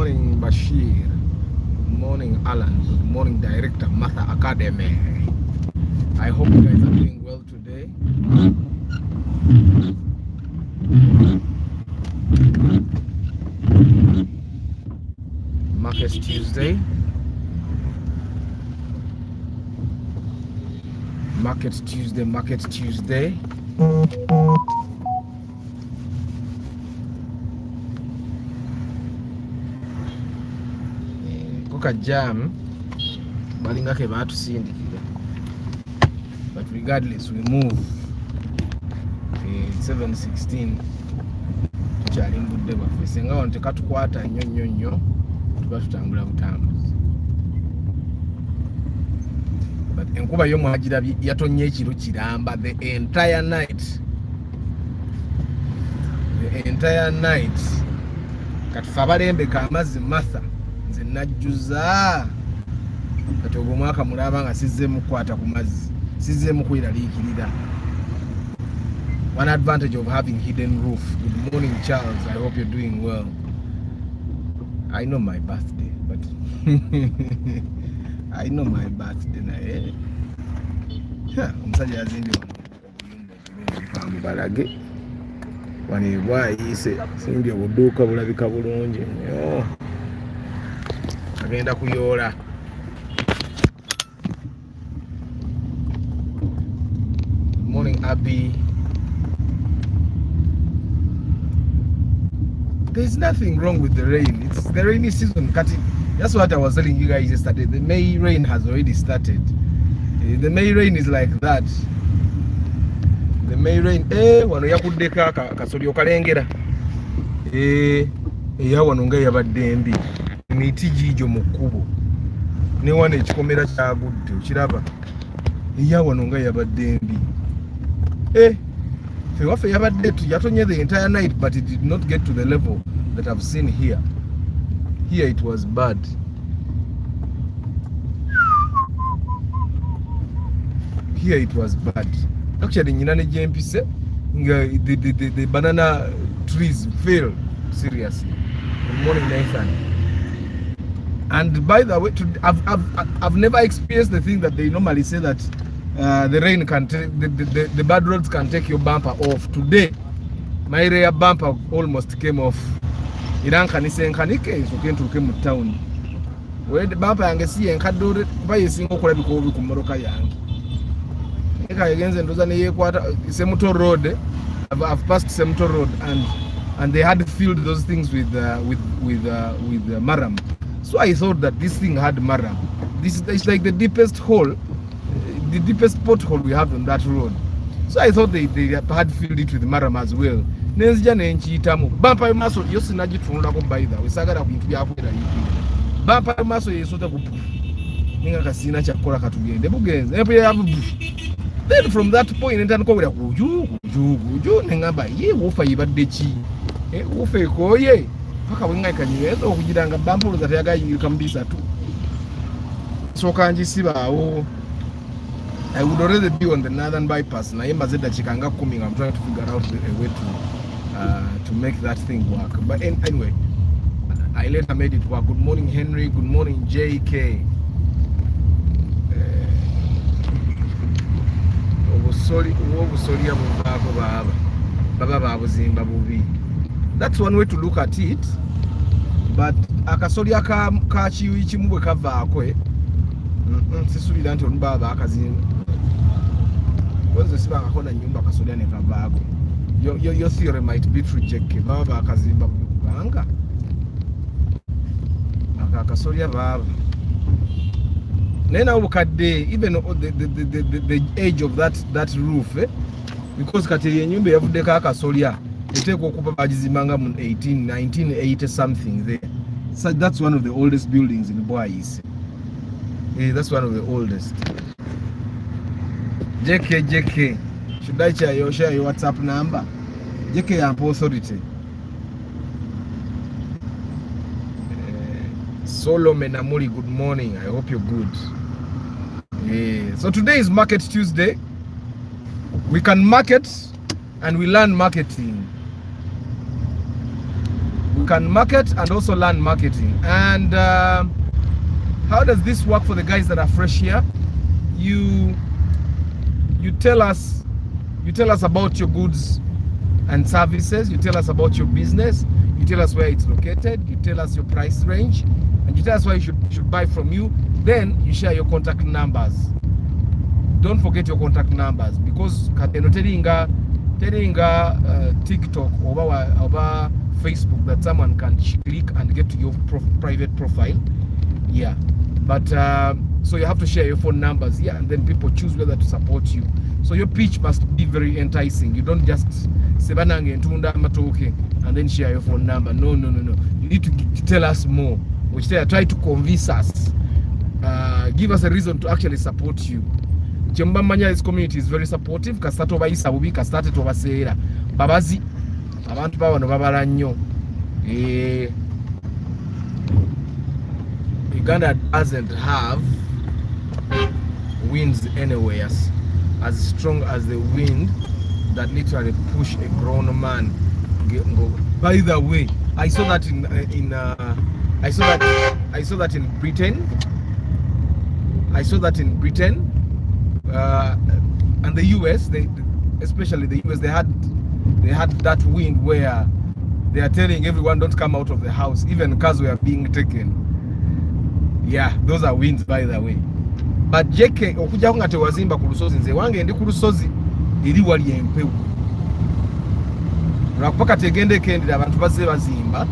morning, Bashir. Good morning, Alan. Good morning, Director Martha Academy. I hope you guys are doing well today. Market Tuesday. Market Tuesday, Market Tuesday. Koka jam balinga ke batusindikira. But regardless, we move. 7:16 tukyali mbudde bwaffe senga wano tekatukwata nnyo tuba tutambula butambuzi. But enkuba y'omwagirabye yatonnya ekiro kiramba the entire night. Katufe abalembeka amazzi Martha nze najjuza kati ogwo mwaka mulaba nga sizzeemu kukwata ku mazzi, sizzeemu kwiraliikirira. One advantage of having hidden roof. Good morning, Charles. I hope you're doing well. I know my birthday, but I know my birthday naye. Omusajja yazindi wano obuyumba balage. Wani bwayise sindi obuduuka bulabika bulungi nnyo. Agenda kuyoola. Good morning, Abby. There's nothing wrong with the rain. It's the rainy season. That's what I was telling you guys yesterday. The May rain has already started. The May rain is like that. The May rain. Wano yakuddeka kasolyo kalengera. Wano nga yabadde embi. Emiti gijo mu kkubo. Ne wano ekikomera kyagudde okiraba. Wano nga yabadde embi. Fewaffe yabadde yatonye the entire night, but it did not get to the level that I've seen here. Here it was bad. Here it was bad. Actually, nyina ne gyempise nga the banana trees fell seriously. Good morning, Nathan. And by the way, I've never experienced the thing that they normally say that the rain can take the bad roads can take your bumper off. Today, my rear bumper almost came off. Irankanise enkanike esoke ntuuke mu town. Where the bumper yange si enkadde kuba yesinga okulabika obubi ku mmotoka yange. Eka yegenze ndoza ne yekwata Semuto Road. I've passed Semuto Road and they had filled those things with maram. So I thought that this thing had maram. This is like the deepest hole. The deepest pothole we have on that road. So I thought they had filled it with maram as well. Nenzija nenkiyitamu bampa maso yo sinagitunulako by the way sagala bintu byakwera yipi bampa maso yesote ku ninga kasina kyakola katugende bugenze then from that point ntandika okubira kuju nengamba ye wofa yibadde ki wofa ekoye paka bwengaikanyirezo okugiranga bampa oloza teyagayirika mu bisatu soka njisibaawo. I would already be on the northern bypass. Na yemba zeda chikanga coming. I'm trying to figure out a way to make that thing work. But anyway, I later made it work. Good morning, Henry. Good morning, JK. That's one way to look at it. But akasolya ka chiwi chimubwe kavaako sisubira nti olubaba akazimba kwanza siba akakona nyumba kasolya ne kavaako. Your theory might be true, JK. Baba akazimba kubanga akasolya baba nena obukadde even the age of that roof because kati enyumba yavuddeko akasolya eteekwa okuba bagizimbanga mu 1980 something there. So that's one of the oldest buildings in Bwayise. That's one of the oldest. JK, should I share your WhatsApp number? JK Amp Authority. Solomon Amuri, good morning. I hope you're good. So today is Market Tuesday. We can market and we learn marketing. We can market and also learn marketing. And how does this work for the guys that are fresh here? You tell us about your goods and services. You tell us about your business. You tell us where it's located. You tell us your price range, and you tell us why you should buy from you. Then you share your contact numbers. Don't forget your contact numbers, because telling TikTok or Facebook that someone can click and get to your private profile. Yeah, but so you have to share your phone numbers. Yeah, and then people choose whether to support you. So your pitch must be very enticing. You don't just sebanange ntunda matoke and then share your phone number. No. You need to tell us more. Which they try to convince us. Give us a reason to actually support you. Chemba manya, this community is very supportive. Kastato bayisa bubi, kastate to baseera. Babazi, abantu babano babala nnyo. Uganda doesn't have winds anywhere as strong as the wind that literally push a grown man. By the way, I saw that in Britain. I saw that in Britain. And the US, especially the US, they had that wind where they are telling everyone don't come out of the house, even cars were being taken. Yeah, those are winds, by the way. But JK okuja nga tewazimba ku lusozi, nze wange ndi ku lusozi eri wali empewo. Lwakupaka tegende kendira abantu bazze bazimba,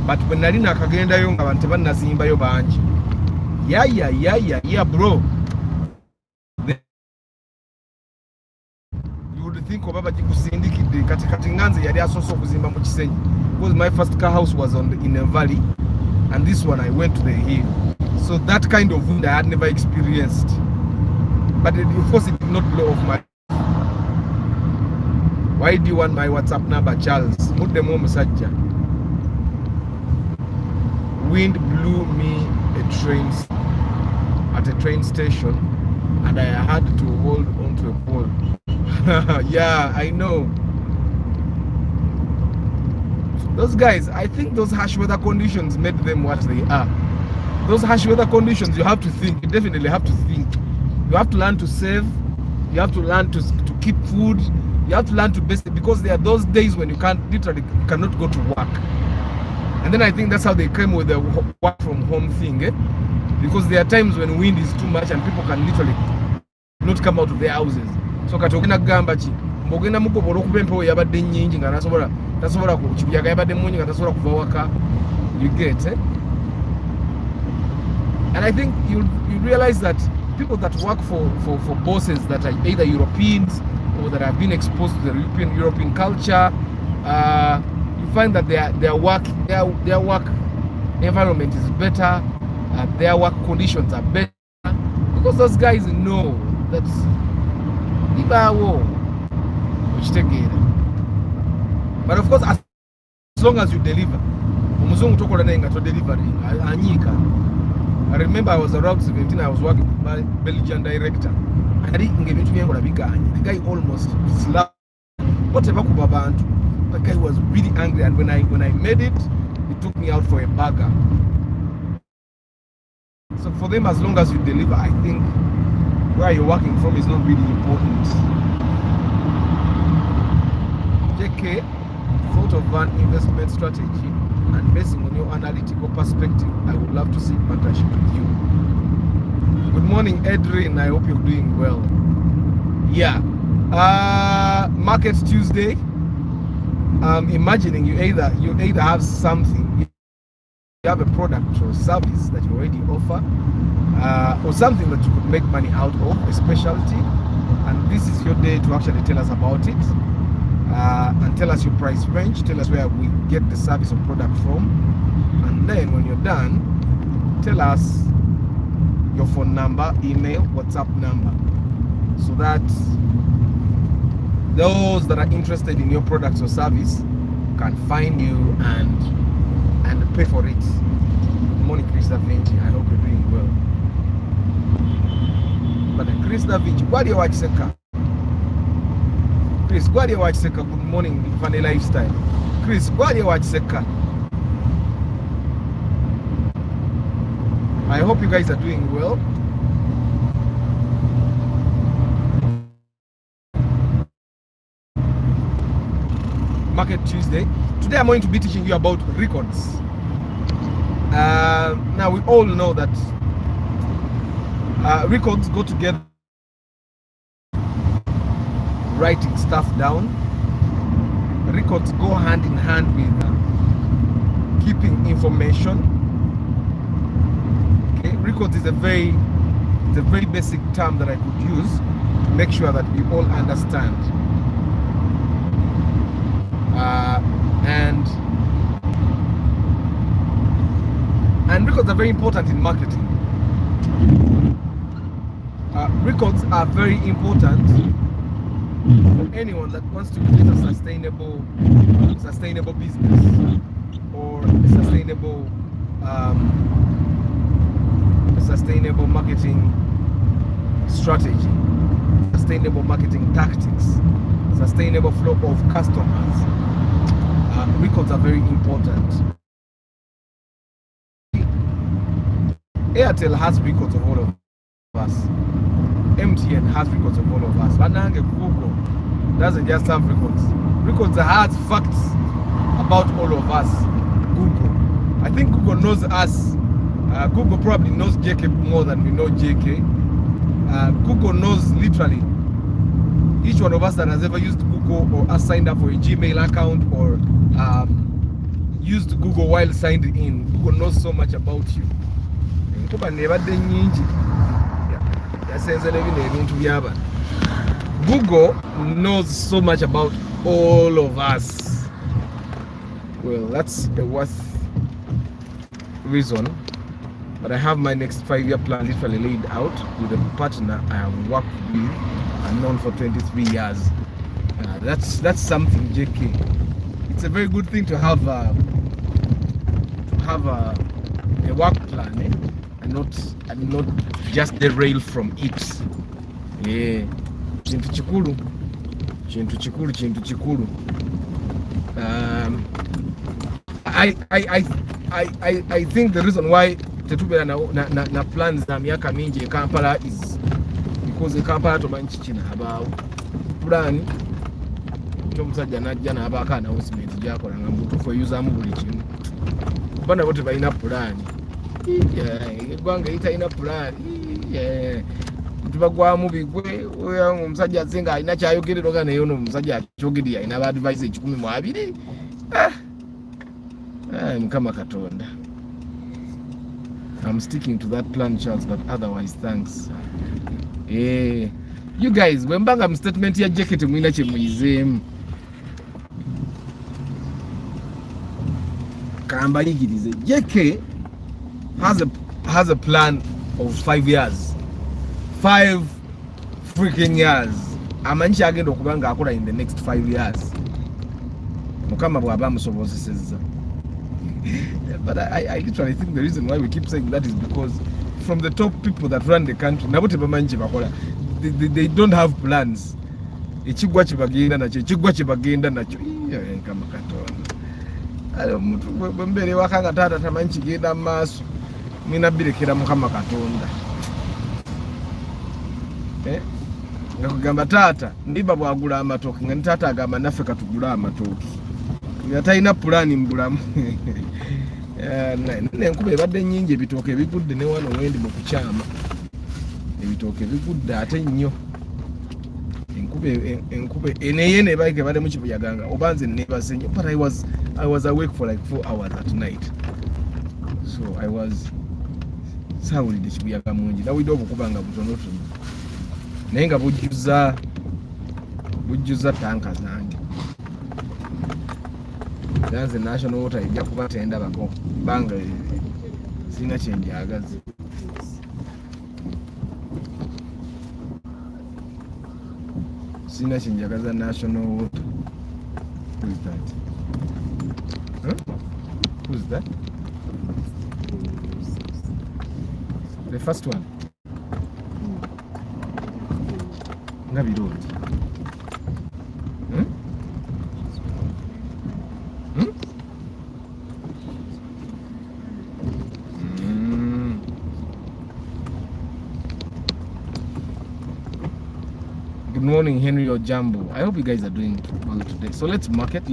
but bwe nali nakagendayo nga abantu tebannazimbayo bangi. Yeah, bro. Think of Baba Jikusindikide katikati nganze yali asoso kuzimba mu Kisenyi, because my first car house was in a valley, and this one I went to the hill. So that kind of wind I had never experienced, but of course it did not blow off my. Why do you want my WhatsApp number, Charles? Put them on Musajja. Wind blew me at a train station, and I had to hold onto a pole. Yeah, I know. Those guys, I think those harsh weather conditions made them what they are. Those harsh weather conditions, you have to think. You definitely have to think. You have to learn to save. You have to learn to keep food. You have to learn to basic, because there are those days when you cannot go to work. And then I think that's how they came with the work from home thing, eh? Because there are times when wind is too much and people can literally not come out of their houses. So katogena gamba chi mbogenda mukobola okuba empewo yabadde nnyingi nga tasobola ku kibuyaga yabadde mungi nga tasobola kuva waka. You get it? And I think you realize that people that work for bosses that are either Europeans or that have been exposed to the European culture, you find that their work environment is better, their work conditions are better, because those guys know that which take it. But of course, as long as you deliver, I remember I was around 17, I was working with my Belgian director. The guy almost slapped. The guy was really angry, and when I made it, he took me out for a burger. So for them, as long as you deliver, I think where you're working from is not really important. JK thought of an investment strategy, and basing on your analytical perspective, I would love to see partnership with you. Good morning, Edrin. I hope you're doing well. Yeah. Market Tuesday. Imagining you either have something, you have a product or service that you already offer, or something that you could make money out of, a specialty, and this is your day to actually tell us about it, and tell us your price range, tell us where we get the service or product from, and then when you're done, tell us your phone number, email, WhatsApp number, so that those that are interested in your products or service can find you and pay for it. Good morning, Chris Da Vinci. I hope you're doing well. But Chris Da Vinci, what do you watch, Seka? Chris, what do you watch, Seka? Good morning, Funny Lifestyle. Chris, what do you watch, Seka? I hope you guys are doing well. Market Tuesday. Today I'm going to be teaching you about records. Now we all know that records go together, writing stuff down. Records go hand in hand with keeping information. Okay, records is a very basic term that I could use to make sure that we all understand. And records are very important in marketing. Records are very important for anyone that wants to create a sustainable business or a sustainable marketing strategy, sustainable marketing tactics, sustainable flow of customers. Records are very important. Airtel has records of all of us. MTN has records of all of us. But Google doesn't just have records. Records has facts about all of us. Google. I think Google knows us. Google probably knows JK more than we know JK. Google knows literally each one of us that has ever used Google or has signed up for a Gmail account or used Google while signed in. Google knows so much about you. Google knows so much about all of us. Well, that's a worth reason. But I have my next 5-year plan literally laid out with a partner I have worked with and known for 23 years. That's something, JK. It's a very good thing to have a work plan, and not just derail from it. Yeah. Chintu chikulu. I think the reason why tetubera na plans na miaka mingi Kampala is because Kampala tomanyi kina abaawo plan omusajja najja n'abaako announcement gyakola nga mutuufu eyuzaamu buli kimu bana bo tebalina pulaani eggwanga litalina pulaani tubagwamu bigwe omusajja azze nga alina kyayogerera oga naye ono omusajja akyogerera alina ba advice 12 Mukama Katonda. I'm sticking to that plan, Charles, but otherwise thanks. You guys, wembanga mu statement ya jacket mwina kye muyizeemu kamba yigirize. JK has a plan of 5 years. 5 freaking years. Amanyi agenda okuba nga akola in the next 5 years. Mukama bw'aba amusobozesezza. But I literally think the reason why we keep saying that is because from the top people that run the country, they don't have plans. Ekigwa kibagenda nakyo. Kama Katonda. Mbere wakanga tata tamanyi kigenda mu maaso. Mina birekera Mukama Katonda. Nga kugamba tata ndiba bwagula amatooke nga tata agamba naffe katugula amatooke. Yatalina pulaani mu bulamu. Enkuba ebadde nnyingi, ebitooke bigudde ne wano wendi mu kukyama. Ebitooke bigudde ate nnyo. Enkuba eneye nebaike ebadde mu kibuyaganga oba nze neebase nnyo, but I was awake for like 4 hours at night. So I was saawulidde kibuyaga mungi nawulidde obukuba nga butonotono naye nga bujjuza tanka zange. Ganze national water ejja kuba tendabako banga sina kyenjagazi. Sina kyenjagaza national water. Who is that? Huh? Who is that? The first one. Ngabi road. Good morning, Henry or Jambo. I hope you guys are doing well today. So let's market.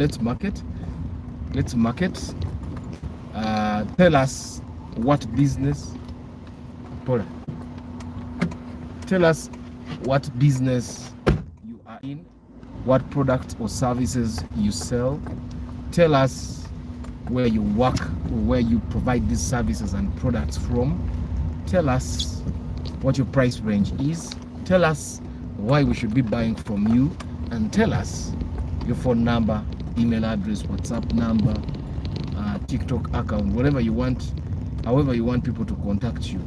Tell us what business. Tell us what business you are in, what products or services you sell. Tell us where you work or where you provide these services and products from. Tell us what your price range is. Tell us why we should be buying from you, and tell us your phone number, email address, WhatsApp number, TikTok account, whatever you want, however you want people to contact you.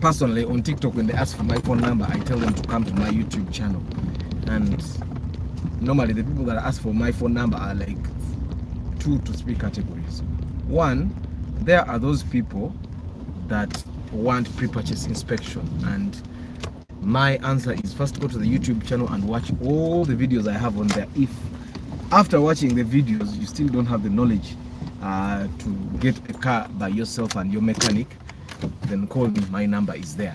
Personally, on TikTok, when they ask for my phone number, I tell them to come to my YouTube channel. And normally the people that ask for my phone number are like 2 to 3 categories. One, there are those people that want pre-purchase inspection, and my answer is first go to the YouTube channel and watch all the videos I have on there. If after watching the videos you still don't have the knowledge to get a car by yourself and your mechanic, then call me. My number is there.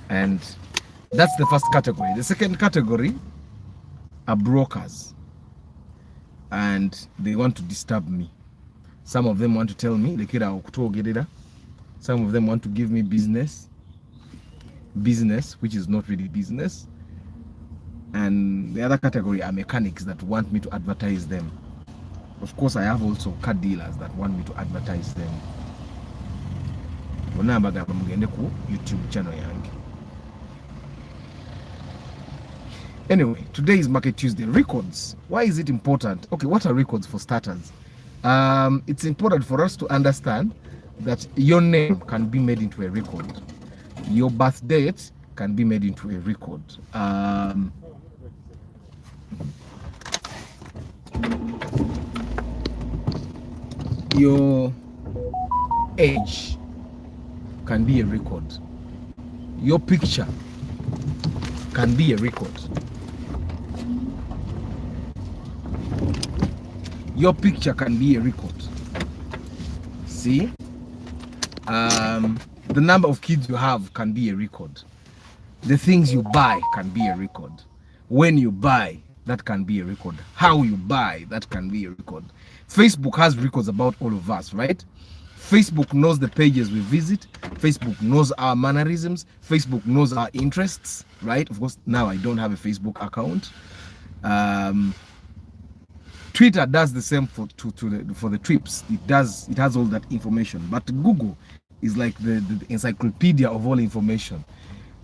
And that's the first category. The second category are brokers, and they want to disturb me. Some of them want to tell me some of them want to give me business which is not really business. And the other category are mechanics that want me to advertise them. Of course, I have also car dealers that want me to advertise them. YouTube channel yange. Anyway, today is Market Tuesday. Records. Why is it important? Okay, what are records for starters? It's important for us to understand that your name can be made into a record. Your birth date can be made into a record. Your age can be a record. Your picture can be a record. Your picture can be a record. See? The number of kids you have can be a record. The things you buy can be a record. When you buy, that can be a record. How you buy, that can be a record. Facebook has records about all of us, right? Facebook knows the pages we visit. Facebook knows our mannerisms. Facebook knows our interests, right? Of course, now I don't have a Facebook account. Twitter does the same for the trips. It has all that information. But Google is like the encyclopedia of all information.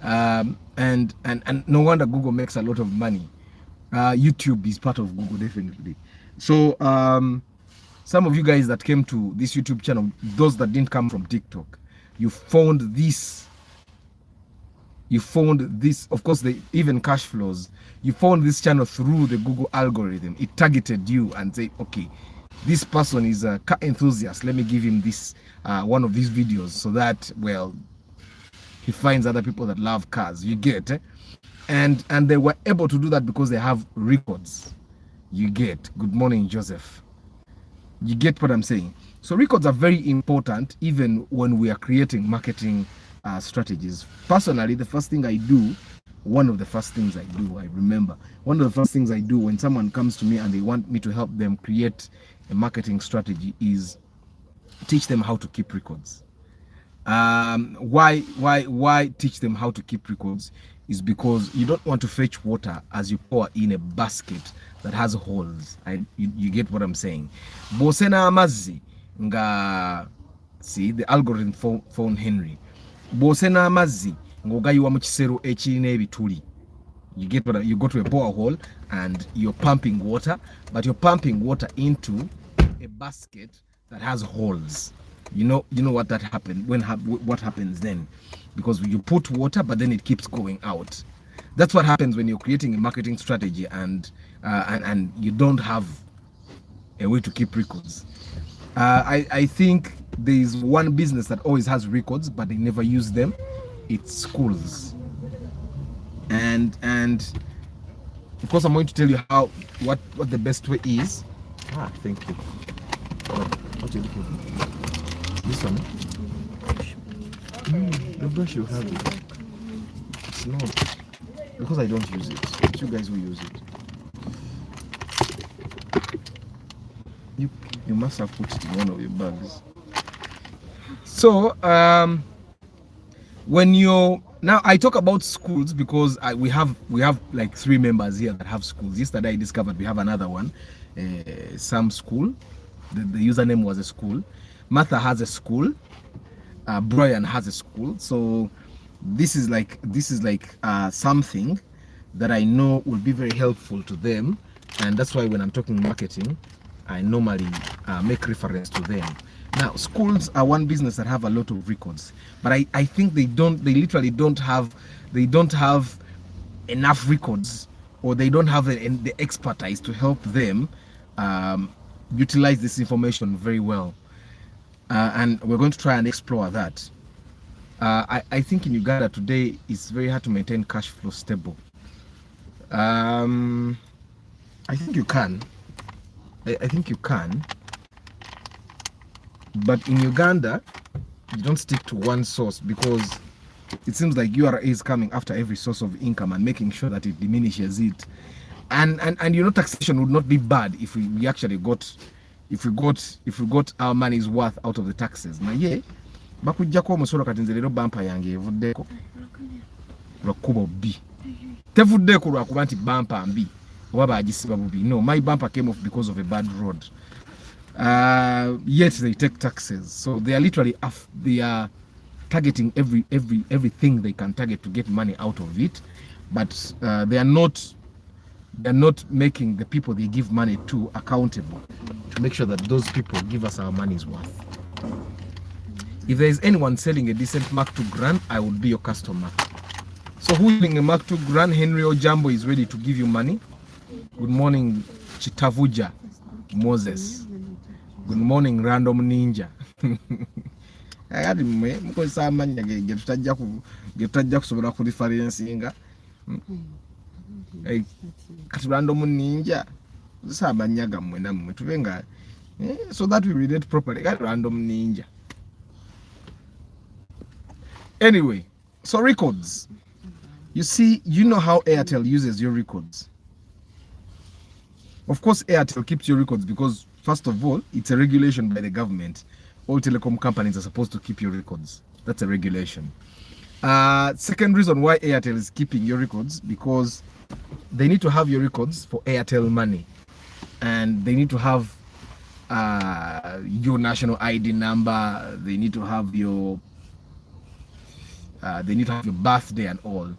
And no wonder Google makes a lot of money. YouTube is part of Google, definitely. So some of you guys that came to this YouTube channel, those that didn't come from TikTok, you found this. Of course, even cash flows. You found this channel through the Google algorithm. It targeted you and said, okay, this person is a car enthusiast. Let me give him this one of these videos so that, well, he finds other people that love cars. You get, and they were able to do that because they have records. You get. Good morning, Joseph. You get what I'm saying? So records are very important even when we are creating marketing strategies. Personally, one of the first things I do when someone comes to me and they want me to help them create a marketing strategy is teach them how to keep records. Why teach them how to keep records is because you don't want to fetch water as you pour in a basket that has holes. You get what I'm saying? Bosena amazi nga, see, the algorithm phone Henry. Bosena amazi ngogayiwa mu kisero ekirina ebituli. You get what you go to a borehole and you're pumping water, but you're pumping water into a basket that has holes. You know what that happened what happens then, because you put water but then it keeps going out. That's what happens when you're creating a marketing strategy and you don't have a way to keep records. I think there is one business that always has records but they never use them. It's schools. And of course I'm going to tell you what the best way is. Thank you. What are you looking for? This one? The brush you have it. It's not. because I don't use it. It's you guys who use it. You must have put it in one of your bags. So when you now I talk about schools because we have like 3 members here that have schools. Yesterday I discovered we have another one, some school. The username was a school. Martha has a school. Brian has a school. So this is like something that I know will be very helpful to them, and that's why when I'm talking marketing, I normally make reference to them. Now, schools are one business that have a lot of records, but I think they literally don't have enough records, or they don't have the expertise to help them utilize this information very well. And we're going to try and explore that. I think in Uganda today it's very hard to maintain cash flow stable. I think you can. I think you can. But in Uganda, you don't stick to one source, because it seems like URA is coming after every source of income and making sure that it diminishes it. And taxation would not be bad if we actually got our money's worth out of the taxes. Na ye bakujjako omusolo kati nze leero bampa yange evuddeko lwakuba bbi tevuddeko lwakuba nti bampa mbi oba bagisiba bubi. No, my bumper came off because of a bad road. Yet they take taxes, so they are literally targeting everything they can target to get money out of it, but they are not making the people they give money to accountable to make sure that those people give us our money's worth. If there is anyone selling a decent Mark II Grand, I would be your customer. So who's selling a Mark II Grand? Henry Ojambo is ready to give you money. Good morning, Chitavuja Moses. Good morning, Random Ninja. Agadi mwe mukozesa amanya ge tutajja kusobola ku differencinga. Kati Random Ninja kozesa amanya gammwe nammwe tubenga so that we relate properly. Kati Random Ninja. Anyway, so records. You see, you know how Airtel uses your records. Of course, Airtel keeps your records because, first of all, it's a regulation by the government. All telecom companies are supposed to keep your records. That's a regulation. Second reason why Airtel is keeping your records, because they need to have your records for Airtel money. And they need to have your national ID number. They need to have your birthday and all.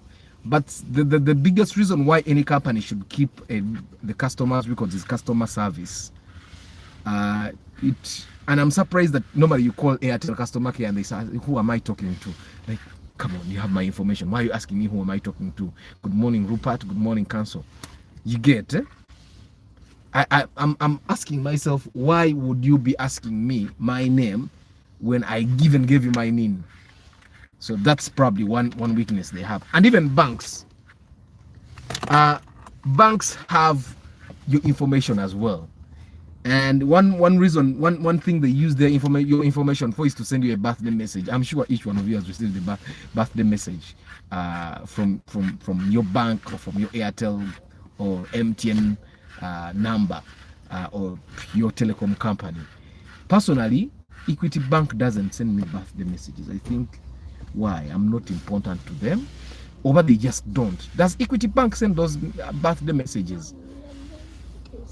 But the biggest reason why any company should keep the customer's records is customer service. And I'm surprised that normally you call Airtel customer care and they say, who am I talking to? Like, come on, you have my information. Why are you asking me who am I talking to? Good morning, Rupert. Good morning, Council. You get it? I'm asking myself, why would you be asking me my name when I gave you my name? So that's probably one weakness they have. And even banks. Banks have your information as well. And one reason, one thing they use your information for is to send you a birthday message. I'm sure each one of you has received a birthday message from your bank or from your Airtel or MTN number or your telecom company. Personally, Equity Bank doesn't send me birthday messages. I think why? I'm not important to them, or they just don't. Does Equity Bank send those birthday messages?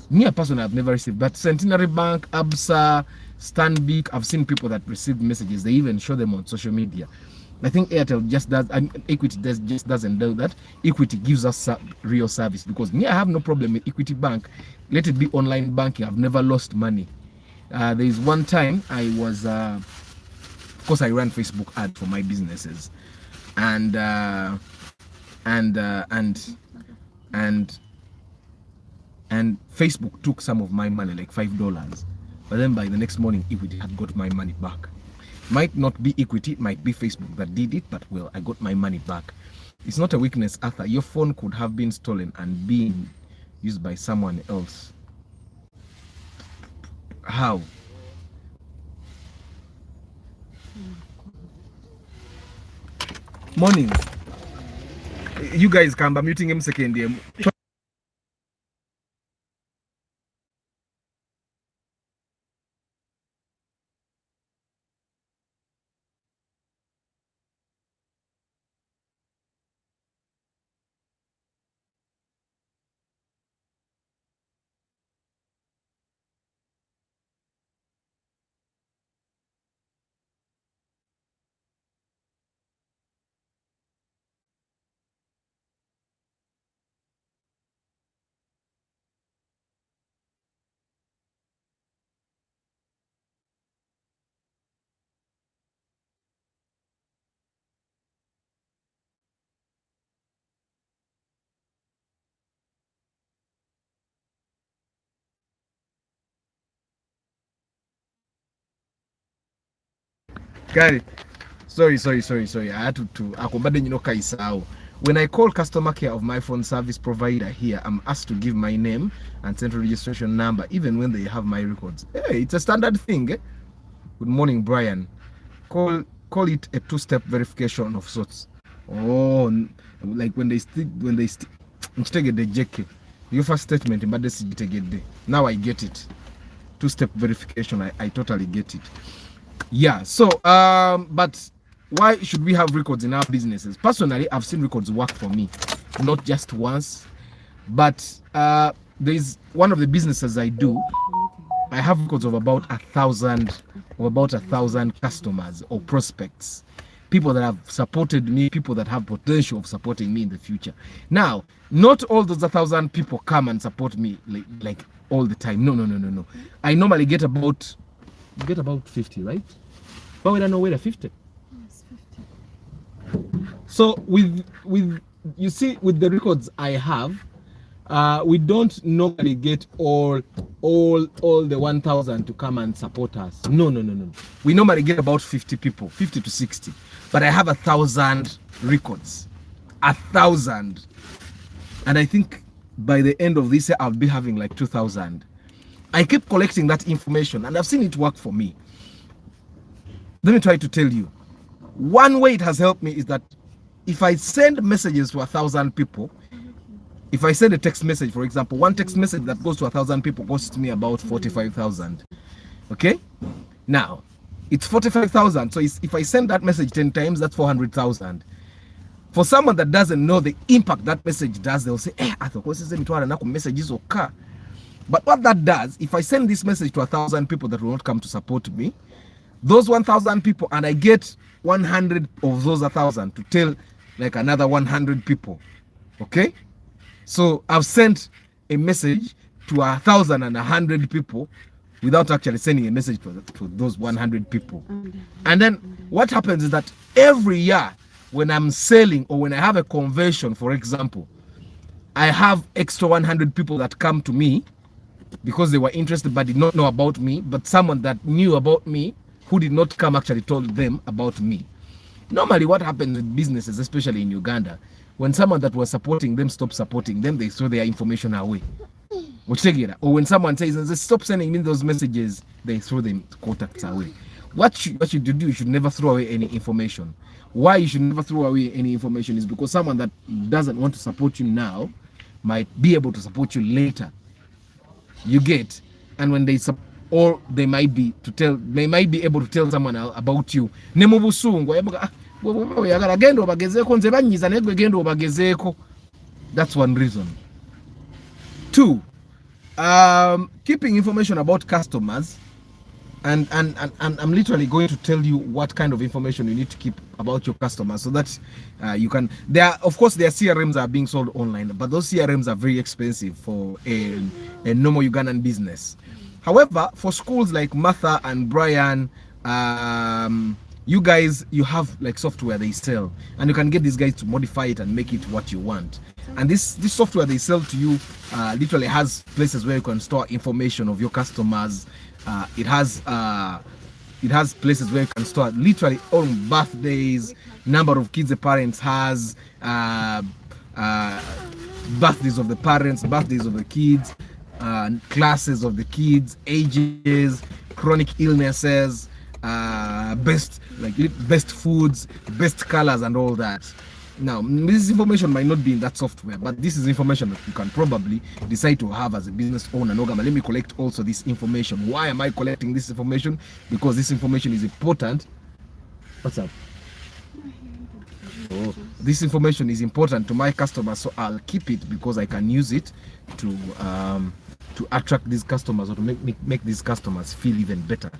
Me personally, I've never received, but Centenary Bank, Absa, Stanbic, I've seen people that received messages. They even show them on social media. I think Airtel just does, and Equity just doesn't do that. Equity gives us real service, because me, I have no problem with Equity Bank. Let it be online banking. I've never lost money. There is one time I was, of course, I ran Facebook ads for my businesses, and Facebook took some of my money, like $5. But then by the next morning, Equity had got my money back. Might not be Equity, it might be Facebook that did it, but well, I got my money back. It's not a weakness, Arthur. Your phone could have been stolen and being used by someone else. How? Morning. you guys can be muting him second year. Got it. Sorry. I had to when I call customer care of my phone service provider here, I'm asked to give my name and central registration number, even when they have my records. Hey, it's a standard thing. Eh? Good morning, Brian. Call it a two-step verification of sorts. Oh, like when they get the JK. Your first statement, but this now I get it. Two-step verification. I totally get it. Yeah. So, but why should we have records in our businesses? Personally, I've seen records work for me, not just once, but there's one of the businesses I do. I have records of about 1,000 customers or prospects, people that have supported me, people that have potential of supporting me in the future. Now, not all those 1,000 people come and support me like all the time. No. I normally get about 50, right? But we don't know whether 50. Yes, 50. So with you see, with the records I have, we don't normally get all the 1,000 to come and support us. No. We normally get about 50 people, 50 to 60. But I have 1,000 records, 1,000, and I think by the end of this year I'll be having like 2,000. I keep collecting that information, and I've seen it work for me. Let me try to tell you. One way it has helped me is that if I send messages to 1,000 people, if I send a text message, for example, one text message that goes to 1,000 people costs me about 45,000. Okay? Now, it's 45,000. So if I send that message 10 times, that's 400,000. For someone that doesn't know the impact that message does, they'll say, I thought messages okay. But what that does, if I send this message to 1,000 people that will not come to support me, those 1,000 people, and I get 100 of those 1,000 to tell like another 100 people. Okay? So I've sent a message to 1,100 people without actually sending a message to those 100 people. And then what happens is that every year when I'm selling or when I have a conversion, for example, I have extra 100 people that come to me because they were interested but did not know about me, but someone that knew about me who did not come actually told them about me. Normally what happens with businesses, especially in Uganda, when someone that was supporting them stops supporting them, they throw their information away. Or when someone says, stop sending me those messages, they throw the contacts away. What you do, you should never throw away any information. Why you should never throw away any information is because someone that doesn't want to support you now might be able to support you later. You get, and when they or they might be able to tell someone about you. That's one reason. Two, keeping information about customers, and I'm literally going to tell you what kind of information you need to keep about your customers so that you can. Of course, their CRMs are being sold online, but those CRMs are very expensive for a normal Ugandan business. However, for schools like Martha and Brian, you guys, you have like software they sell, and you can get these guys to modify it and make it what you want. And this software they sell to you literally has places where you can store information of your customers. It has places where you can store literally on birthdays, number of kids the parents has, birthdays of the parents, birthdays of the kids, classes of the kids, ages, chronic illnesses, best foods, best colors, and all that. Now, this information might not be in that software, but this is information that you can probably decide to have as a business owner. No, let me collect also this information. Why am I collecting this information? Because this information is important. What's up? Oh, this information is important to my customers, so I'll keep it because I can use it to attract these customers, or to make these customers feel even better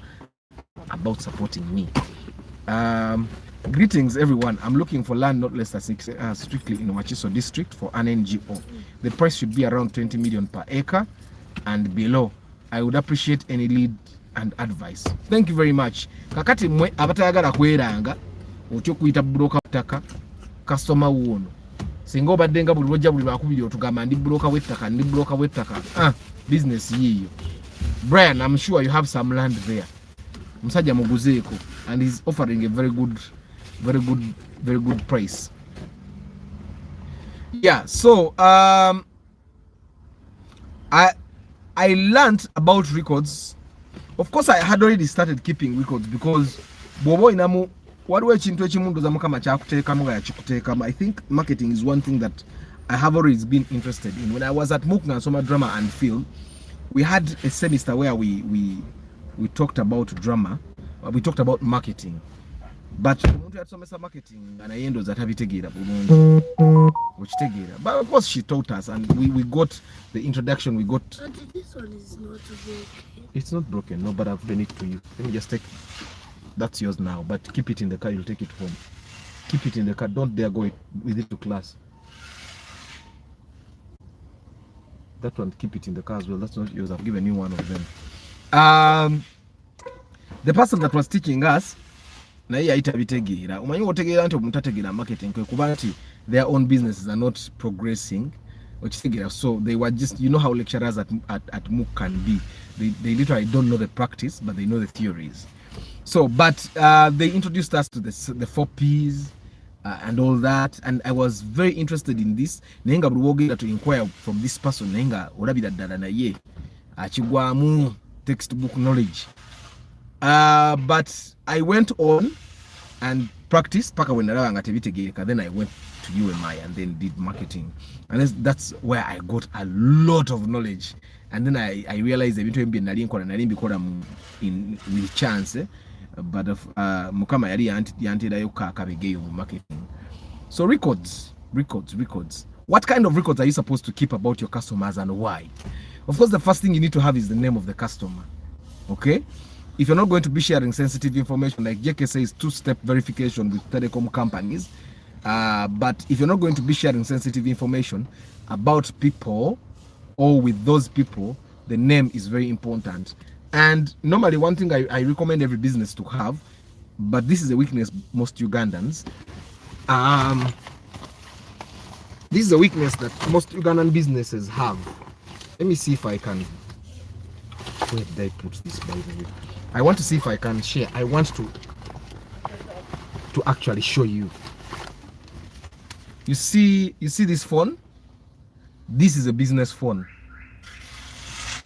about supporting me. Greetings everyone. I'm looking for land not less than strictly in Wachiso district for an NGO. The price should be around 20 million per acre and below. I would appreciate any lead and advice. Thank you very much. Kakati mwe abatayagala kweranga okyo kuyita broker ttaka customer wuno. Singa obadde nga buli lwojja buli lwakubiri otugamba ndi broker w'ettaka. Business yiyo. Brian, I'm sure you have some land there. Musajja muguzeeko, and he's offering a very good price. Yeah, so I learned about records. Of course, I had already started keeping records because bobo inamu waliwo ekintu ekimu ndoza mukama kyakuteekamu nga yakikuteekamu. I think marketing is one thing that I have always been interested in. When I was at MOOC Nansoma Drama and Film, we had a semester where we talked about drama, we talked about marketing. But omuntu yatusomesa marketing nga naye ndoza tabitegeera bulungi okitegeera. But of course she taught us, and we got the introduction. We got. But this one is not broken. It's not broken, no, but I've done it to you. Let me just take. That's yours now, but keep it in the car. You'll take it home. Keep it in the car. Don't dare go with it to class. That one, keep it in the car as well. That's not yours. I've given you one of them. The person that was teaching us, naye yayita bitegeera. Omanyi otegeera nti omuntu ategeera marketing kwe kuba nti their own businesses are not progressing. So they were just, you know how lecturers at MOOC can be. They literally don't know the practice, but they know the theories. So, but they introduced us to the 4 Ps and all that, and I was very interested in this. Nenga bulwogera to inquire from this person. Nenga olabira ddala naye akigwamu textbook knowledge. But I went on and practiced paka when nalaba nga tebitegeereka. Then I went to UMI and then did marketing, and that's where I got a lot of knowledge. And then I realized ebintu ebimbi nali mbikola with chance, but mukama yali yanterayo kabegeyo mu marketing. So records. What kind of records are you supposed to keep about your customers, and why? Of course, the first thing you need to have is the name of the customer. Okay, if you're not going to be sharing sensitive information, like JK says, 2-step verification with telecom companies, but if you're not going to be sharing sensitive information about people or with those people, the name is very important. And normally one thing I recommend every business to have, but this is a weakness most Ugandans, this is a weakness that most Ugandan businesses have. Let me see if I can, where did I put this, by the way? I want to see if I can share. I want to actually show you. You see this phone? This is a business phone.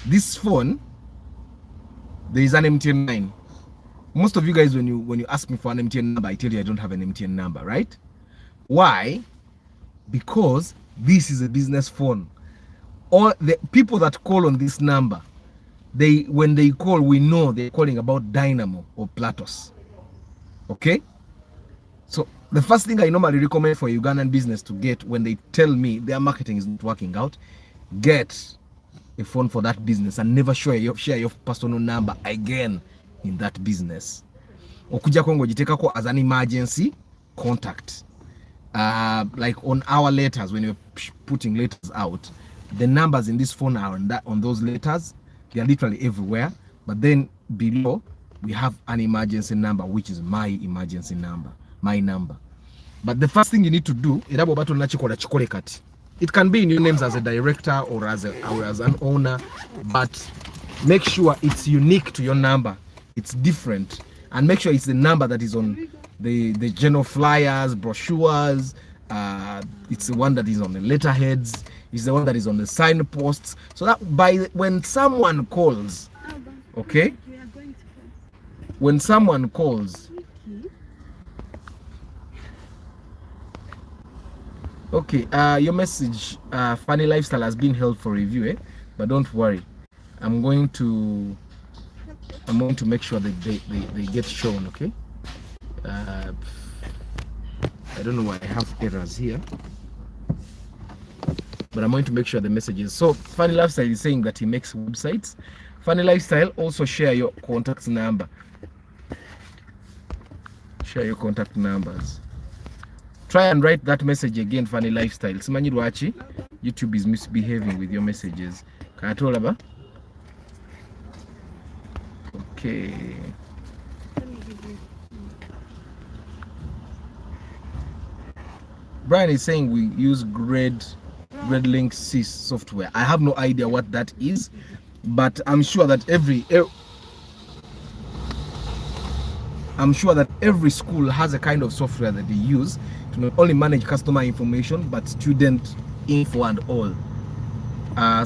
This phone, there is an MTN line. Most of you guys, when you ask me for an MTN number, I tell you I don't have an MTN number, right? Why? Because this is a business phone. All the people that call on this number, when they call, we know they're calling about Dynamo or Platos. Okay? So the first thing I normally recommend for a Ugandan business to get when they tell me their marketing is not working out, get a phone for that business and never share your personal number again in that business. Okuja Kongo jitekako as an emergency contact. Like on our letters, when you're putting letters out, the numbers in this phone are on those letters. They are literally everywhere. But then below, we have an emergency number, which is my emergency number, my number. But the first thing you need to do, it can be in your names as a director or as an owner, but make sure it's unique to your number. It's different, and make sure it's the number that is on the general flyers, brochures. It's the one that is on the letterheads. It's the one that is on the signposts. So that when someone calls, okay, when someone calls, Okay, your message, Funny Lifestyle, has been held for review, eh? But don't worry, I'm going to make sure that they get shown. Okay. I don't know why I have errors here, but I'm going to make sure the messages. So Funny Lifestyle is saying that he makes websites. Funny Lifestyle, also share your contact number. Share your contact numbers. Try and write that message again, Funny Lifestyle. Simanyi lwaki YouTube is misbehaving with your messages. Katolaba. Okay. Brian is saying we use GradLink C software. I have no idea what that is, but I'm sure that every school has a kind of software that they use to not only manage customer information but student info and all.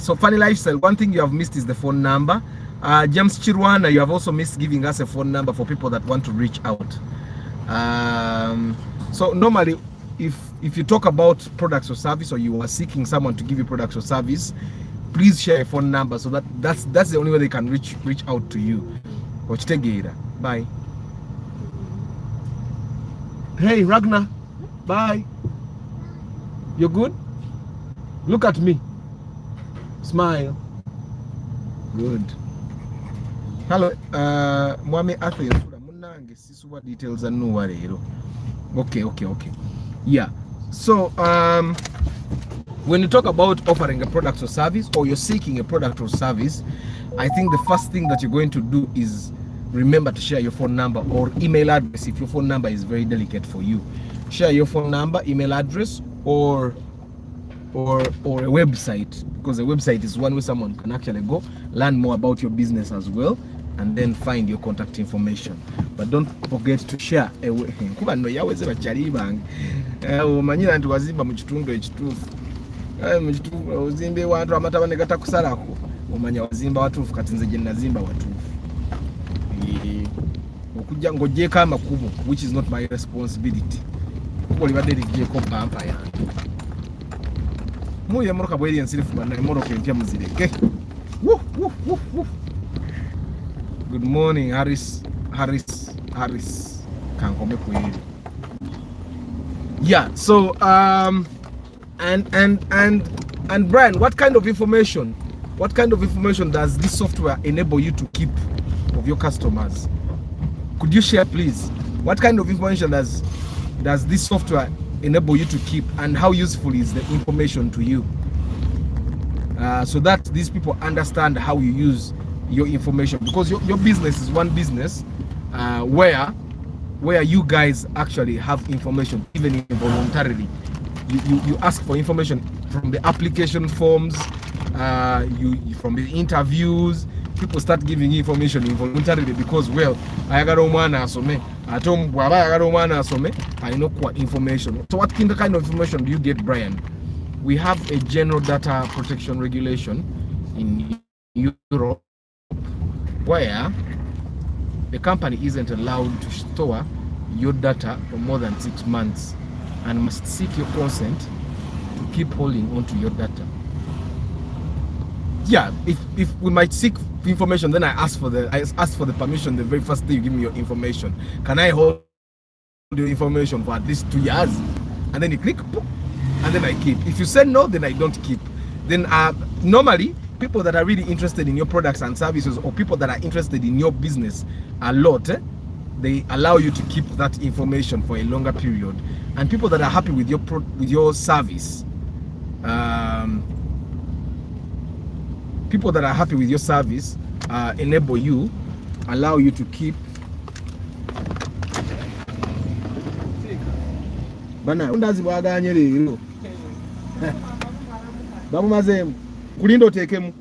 So Funny Lifestyle, one thing you have missed is the phone number. James Chirwana, you have also missed giving us a phone number for people that want to reach out. So normally, if you talk about products or service, or you are seeking someone to give you products or service, please share a phone number so that's the only way they can reach out to you. Bye. Hey Ragnar, bye. You're good? Look at me. Smile. Good. Hello, Mwame Athens. Details and no worry. Okay. Yeah. So when you talk about offering a product or service, or you're seeking a product or service, I think the first thing that you're going to do is remember to share your phone number or email address if your phone number is very delicate for you. Share your phone number, email address, or a website, because a website is one way someone can actually go learn more about your business as well, and then find your contact information. But don't forget to share kuba no yaweze bachali bange omanyira nti wazimba mu kitundu ekituufu mu kitundu ozimbe watu amataba negata kusalako omanya wazimba watuufu kati nze gye nazimba watuufu okujja ng'ogyeko amakubo, which is not my responsibility. Kuba libadde ligyeko bampa yange muye emmotoka bweri ensirifu banna emmotoka empya muzireke. Good morning, Harris. Kankome kweli. Yeah, so and Brian, what kind of information does this software enable you to keep of your customers? Could you share, please? What kind of information does this software enable you to keep, and how useful is the information to you, so that these people understand how you use your information? Because your business is one business where you guys actually have information, even involuntarily. You ask for information from the application forms, from the interviews. People start giving you information involuntarily because, well, ayagala omwana asome ate bw'aba ayagala omwana asome alina okuwa information. So what kind of information do you get, Brian? We have a general data protection regulation in Europe where the company isn't allowed to store your data for more than 6 months and must seek your consent to keep holding onto your data. Yeah, if we might seek information, then I ask for the permission the very first day you give me your information. Can I hold your information for at least 2 years? And then you click, and then I keep. If you say no, then I don't keep. Then normally people that are really interested in your products and services, or people that are interested in your business a lot, they allow you to keep that information for a longer period. And people that are happy with your service, people that are happy with your service allow you to keep. Bana undazi bwaganye leero bamumazemu kulinda oteekemu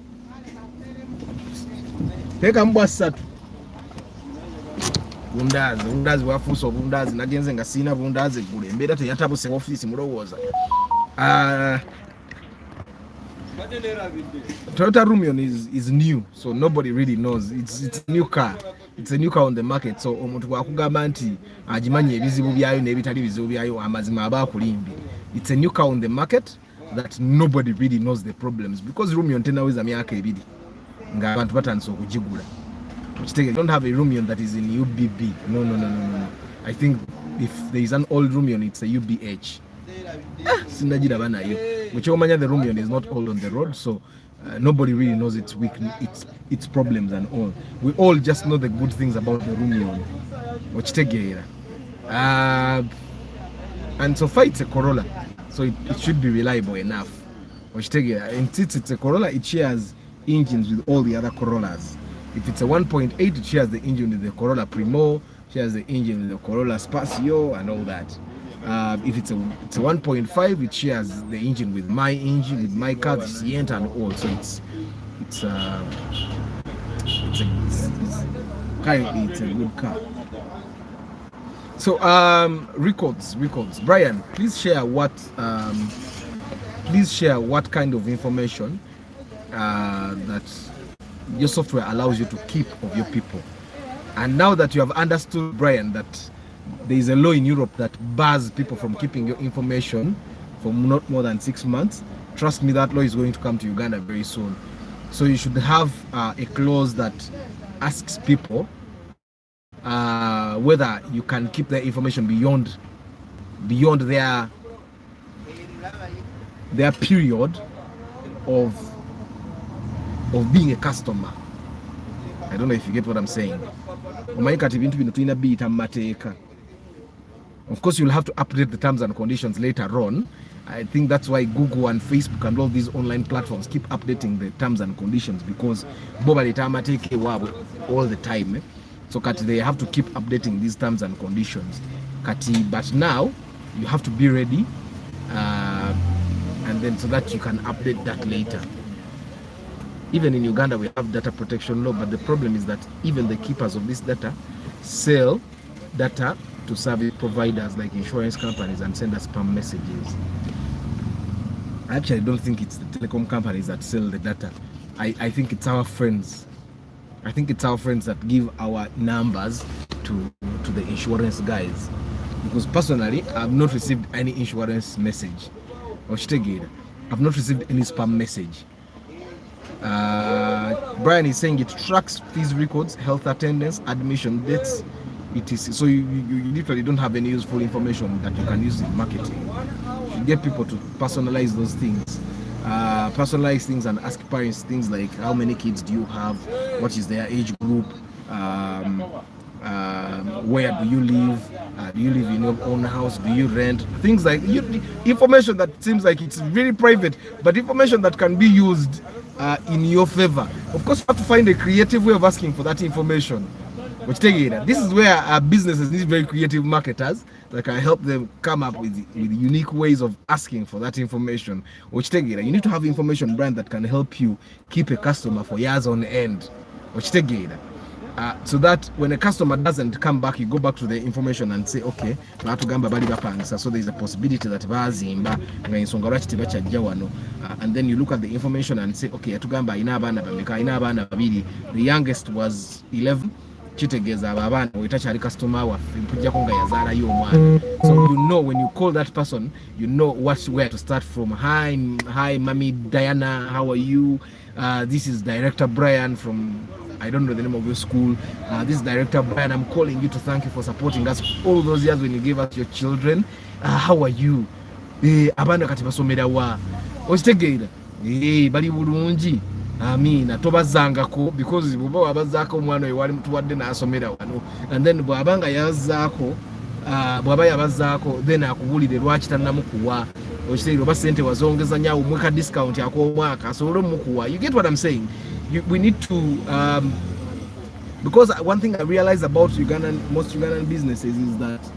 teeka mbwa 3 bundazi wafuusa obundazi nagenze nga siina bundazi eggulu embeera teyatabuse ofiisi mulowooza. Toyota Rumion is new, so nobody really knows. It's a new car. it's a new car on the market. So omuntu bwakugamba nti agimanye ebizibu byayo n'ebitali bizibu byayo amazima aba akulimbye. It's a new car on the market that nobody really knows the problems because Romeo ntenaweza myaka ebiri nga abantu batandise okugigula. You don't have a Romeo that is in UBB. No. I think if there is an old Romeo, it's a UBH. Sinajira banayo. Muchomanya the Romeo is not old on the road, so nobody really knows its weakness, its problems and all. We all just know the good things about the Romeo. And so far it's a Corolla, so it should be reliable enough. And since it's a Corolla, it shares engines with all the other Corollas. If it's a 1.8, it shares the engine with the Corolla Primo, shares the engine with the Corolla Spacio and all that. If it's a 1.5, it shares the engine with my car, the Sienta and all. So currently it's a good car. So records. Brian, please share what kind of information that your software allows you to keep of your people. And now that you have understood, Brian, that there is a law in Europe that bars people from keeping your information for not more than 6 months, trust me, that law is going to come to Uganda very soon. So you should have a clause that asks people whether you can keep their information beyond their period of being a customer. I don't know if you get what I'm saying. Of course, you'll have to update the terms and conditions later on. I think that's why Google and Facebook and all these online platforms keep updating the terms and conditions, because all the time. So they have to keep updating these terms and conditions. But now you have to be ready, and then so that you can update that later. Even in Uganda, we have data protection law, but the problem is that even the keepers of this data sell data to service providers like insurance companies and send us spam messages. I actually don't think it's the telecom companies that sell the data. I think it's our friends. I think it's our friends that give our numbers to the insurance guys. Because personally, I've not received any insurance message. I've not received any spam message. Brian is saying it tracks fees records, health attendance, admission dates. It is so you literally don't have any useful information that you can use in marketing. You get people to personalize those things, and ask parents things like how many kids do you have, what is their age group, where do you live in your own house, do you rent, things like information that seems like it's very private, but information that can be used in your favor. Of course, you have to find a creative way of asking for that information. This is where businesses need very creative marketers that can help them come up with unique ways of asking for that information. You need to have information brand that can help you keep a customer for years on end. So that when a customer doesn't come back, you go back to the information and say, okay, so there's a possibility that and then you look at the information and say, okay, the youngest was 11. So you know when you call that person, you know where to start from. Hi mommy Diana, how are you? This is Director Brian from, I don't know the name of your school. This is Director Brian. I'm calling you to thank you for supporting us all those years when you gave us your children. How are you? Abana kati basomera wa. Ostegeira. Bali bulungi. Amina tobazangako, because bwoba wabazaako omwana we wali mutuwadde n'asomera wano, and then bw'abanga yazaako bw'aba yabazaako then akubulire lwaki tannamukuwa, okitegeera oba ssente wazongeza nnyo omweka discount ak'omwaka asobole omukuwa. You get what I'm saying? We need to because one thing I realized about most Ugandan businesses is that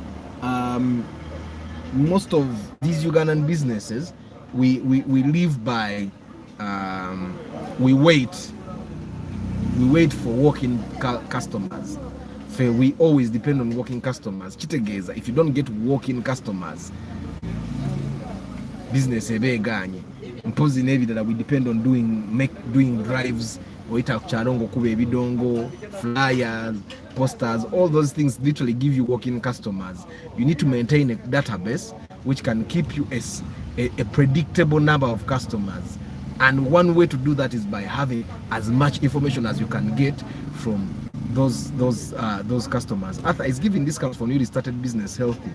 most of these Ugandan businesses we live by we wait for walk-in customers. We always depend on walk-in customers. If you don't get walk-in customers, business ebeganye. Impozi nevi that we depend on doing drives, oita kucharongo kube bidongo, flyers, posters, all those things literally give you walk-in customers. You need to maintain a database which can keep you a predictable number of customers. And one way to do that is by having as much information as you can get from those customers. Arthur is giving discounts for newly started business. Healthy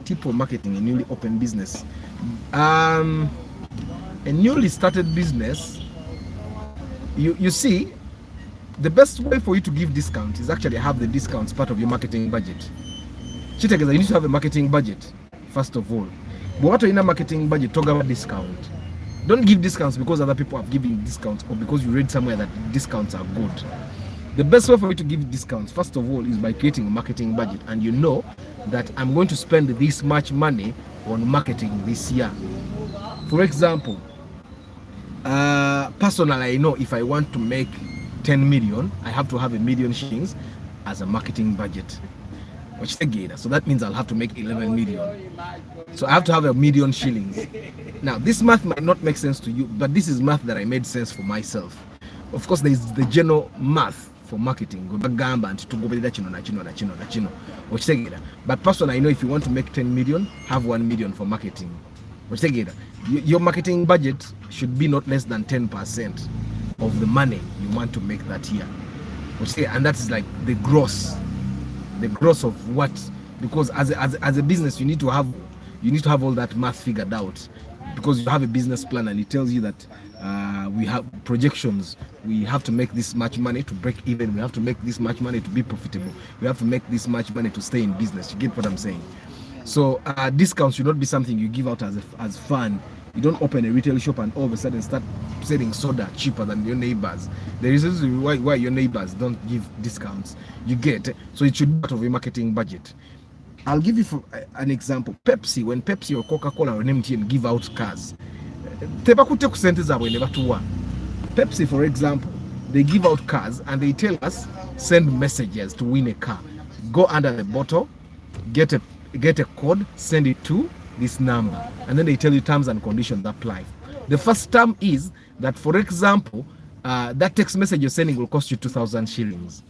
tip for marketing a newly open business. A newly started business, you see, the best way for you to give discounts is actually have the discounts part of your marketing budget. You need to have a marketing budget first of all. But what in a marketing budget, talk about discount. Don't give discounts because other people have given discounts or because you read somewhere that discounts are good. The best way for you to give discounts, first of all, is by creating a marketing budget, and you know that I'm going to spend this much money on marketing this year. For example, personally, I know if I want to make 10 million, I have to have $1 million shillings as a marketing budget. So that means I'll have to make 11 million. So I have to have $1 million shillings. Now, this math might not make sense to you, but this is math that I made sense for myself. Of course, there is the general math for marketing. But personally, I know if you want to make 10 million, have 1 million for marketing. Your marketing budget should be not less than 10% of the money you want to make that year. And that's like the gross of what, because as a business you need to have all that math figured out, because you have a business plan and it tells you that we have projections. We have to make this much money to break even. We have to make this much money to be profitable. We have to make this much money to stay in business. You get what I'm saying? So discounts should not be something you give out as fun. You don't open a retail shop and all of a sudden start selling soda cheaper than your neighbors. There is a reason why your neighbors don't give discounts. You get, so it should be part of your marketing budget. I'll give you an example. Pepsi, when Pepsi or Coca-Cola or MTN give out cars, Pepsi, for example, they give out cars and they tell us send messages to win a car. Go under the bottle, get a code, send it to this number, and then they tell you terms and conditions apply. The first term is that, for example, that text message you're sending will cost you 2,000 shillings.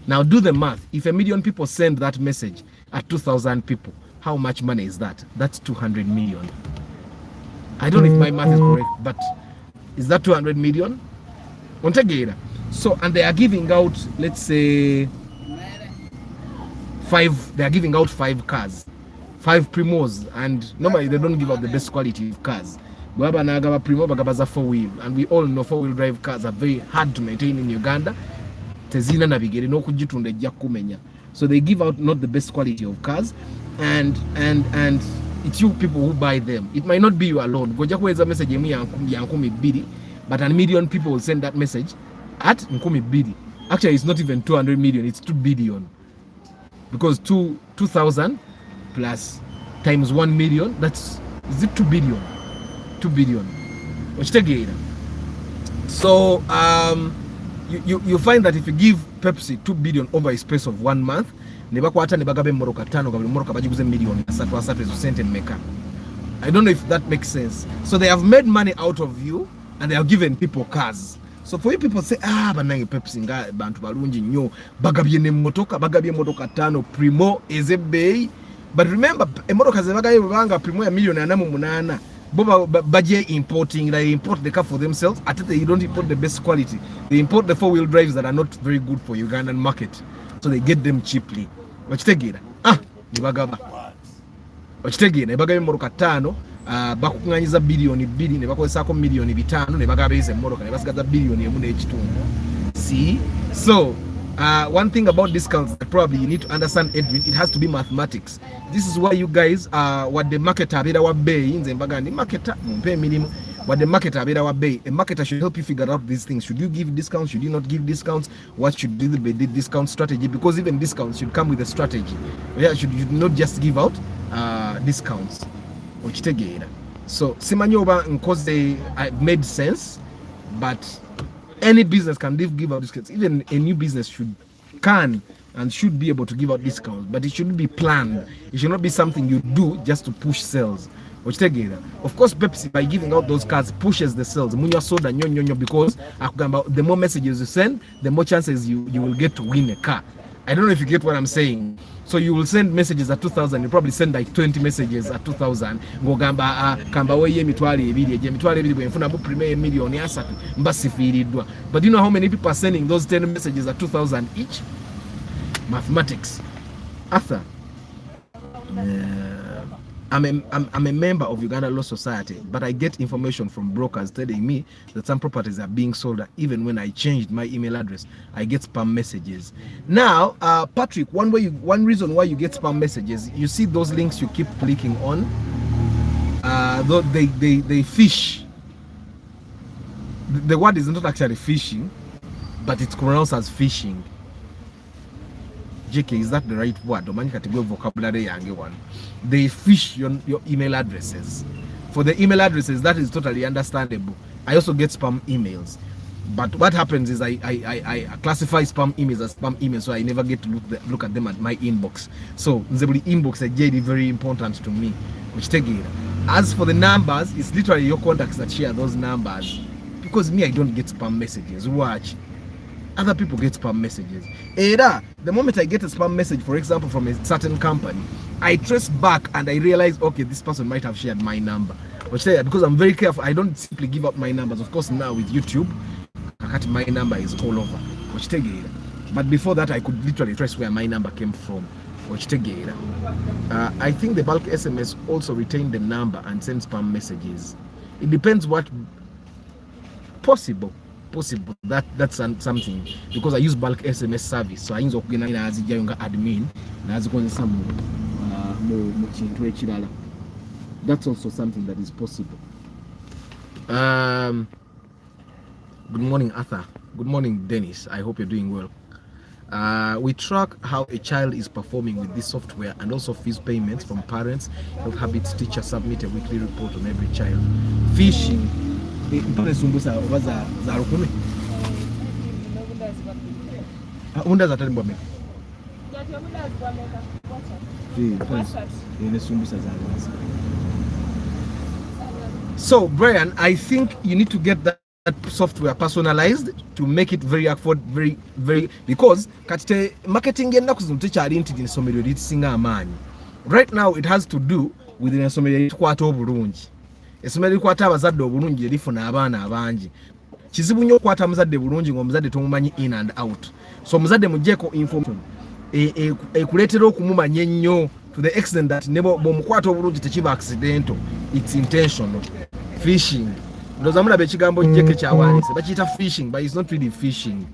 Now do the math. If 1 million people send that message at 2,000 people, how much money is that? That's 200 million. I don't know if my math is correct, but is that 200 million? So, and they are giving out, let's say, they are giving out 5 cars, 5 Primos, and normally they don't give out the best quality of cars. Primo, 4-wheel, and we all know 4-wheel drive cars are very hard to maintain in Uganda. So they give out not the best quality of cars, and it's you people who buy them. It might not be you alone. But 1 million people will send that message at Nkumi. Actually, it's not even 200 million, it's 2 billion. Because 2,000 plus times 1 million, is it 2 billion? 2 billion. So you find that if you give Pepsi 2 billion over a space of 1 month, I don't know if that makes sense. So they have made money out of you and they have given people cars. So for you people say, banange Pepsi nga bantu balungi nnyo, bagabye ne motoka, bagabye motoka 5 Primo ezebbeeyi. But remember, emotoka ze bagabye banga Primo ya million 48. Boba budget importing, they import the car for themselves. At they don't import the best quality. They import the 4-wheel drives that are not very good for Ugandan market. So they get them cheaply. Wachitegera. Nibagaba. Wachitegera, nibagaba motoka 5. Bakukunganyiza billion 2 ne bakozesako million 5 ne bagabeza emotoka ne basigaza billion 1 n'ekitundu. See? So one thing about discounts that probably you need to understand, Edwin, it has to be mathematics. This is why you guys what the marketer abera wa bay nze mbaga ndi marketer mumpe emirimu what the marketer abera wa bay. A marketer should help you figure out these things. Should you give discounts? Should you not give discounts? What should be the discount strategy? Because even discounts should come with a strategy. Yeah, you should not just give out discounts. So simanyoba nkoze made sense, but any business can give out discounts. Even a new business can and should be able to give out discounts, but it shouldn't be planned. It should not be something you do just to push sales. Of course, Pepsi, by giving out those cards, pushes the sales. Because the more messages you send, the more chances you will get to win a car. I don't know if you get what I'm saying. So you will send messages at 2,000. You probably send like 20 messages at 2,000. Ngogamba kamba weye mitwali ebiri eje mitwali ebiri bwenfuna bu premier million asatu mbasifiridwa. But do you know how many people are sending those 10 messages at 2,000 each? Mathematics. Arthur. I'm a member of Uganda Law Society, but I get information from brokers telling me that some properties are being sold. Even when I changed my email address, I get spam messages. Now, Patrick, one reason why you get spam messages, you see those links you keep clicking on. Though they fish. The word is not actually fishing, but it's pronounced as fishing. JK, is that the right word? Vocabulary one. They fish your email addresses. For the email addresses, that is totally understandable. I also get spam emails. But what happens is I classify spam emails as spam emails, so I never get to look at them at my inbox. So the inbox is very important to me. Which take it. As for the numbers, it's literally your contacts that share those numbers. Because me, I don't get spam messages. Watch. Other people get spam messages. The moment I get a spam message, for example, from a certain company, I trace back and I realize, okay, this person might have shared my number. Because I'm very careful, I don't simply give up my numbers. Of course, now with YouTube, my number is all over. But before that, I could literally trace where my number came from. I think the bulk SMS also retain the number and send spam messages. It depends what possible. That's something, because I use bulk SMS service, so I use admin. That's also something that is possible. Good morning, Arthur. Good morning, Dennis. I hope you're doing well. We track how a child is performing with this software and also fees payments from parents. Health habits teacher submit a weekly report on every child. Phishing. So Brian, I think you need to get that software personalized to make it very affordable, very because marketing right now it has to do with essomero likwata abazadde obulungi erifuna abaana abangi. Kizibu nnyo okwata omuzadde bulungi ng'omuzadde tumumanyi in and out. So omuzadde mugjeeko information ekuleetera okumumanya ennyo to the extent that ne bw'omukwata obulungi tekiba accidental, it's intentional. Fishing. Ndowooza mulaba ekigambo jjeke kyawandiise bakiyita fishing, but it's not really fishing.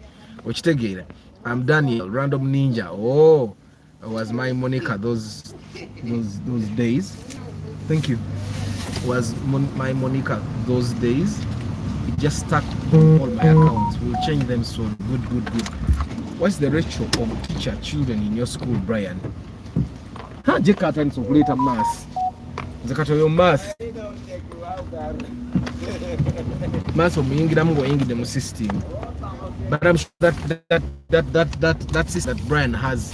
Okitegeera. I'm Daniel, Random Ninja. Oh, was my Monica those days. Thank you. Was my Monica those days. It just stuck on all my accounts. We'll change them soon. Good. What's the ratio of teacher children in your school, Brian? Jeka turns of later math. Zakato your math. Math of the system. But I'm sure that system that Brian has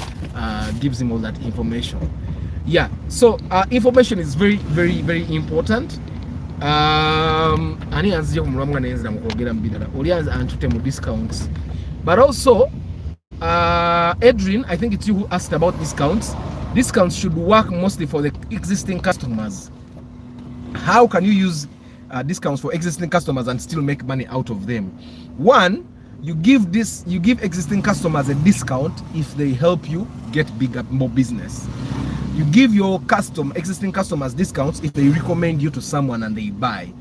gives him all that information. Yeah, so information is very important. Ani anzije kumulwa nenzira mukwogera mbidala oli antute mu discounts, but also Adrian, I think it's you who asked about discounts. Discounts should work mostly for the existing customers. How can you use discounts for existing customers and still make money out of them? One, you give existing customers a discount if they help you get more business. You give your existing customers discounts if they recommend you to someone and they buy.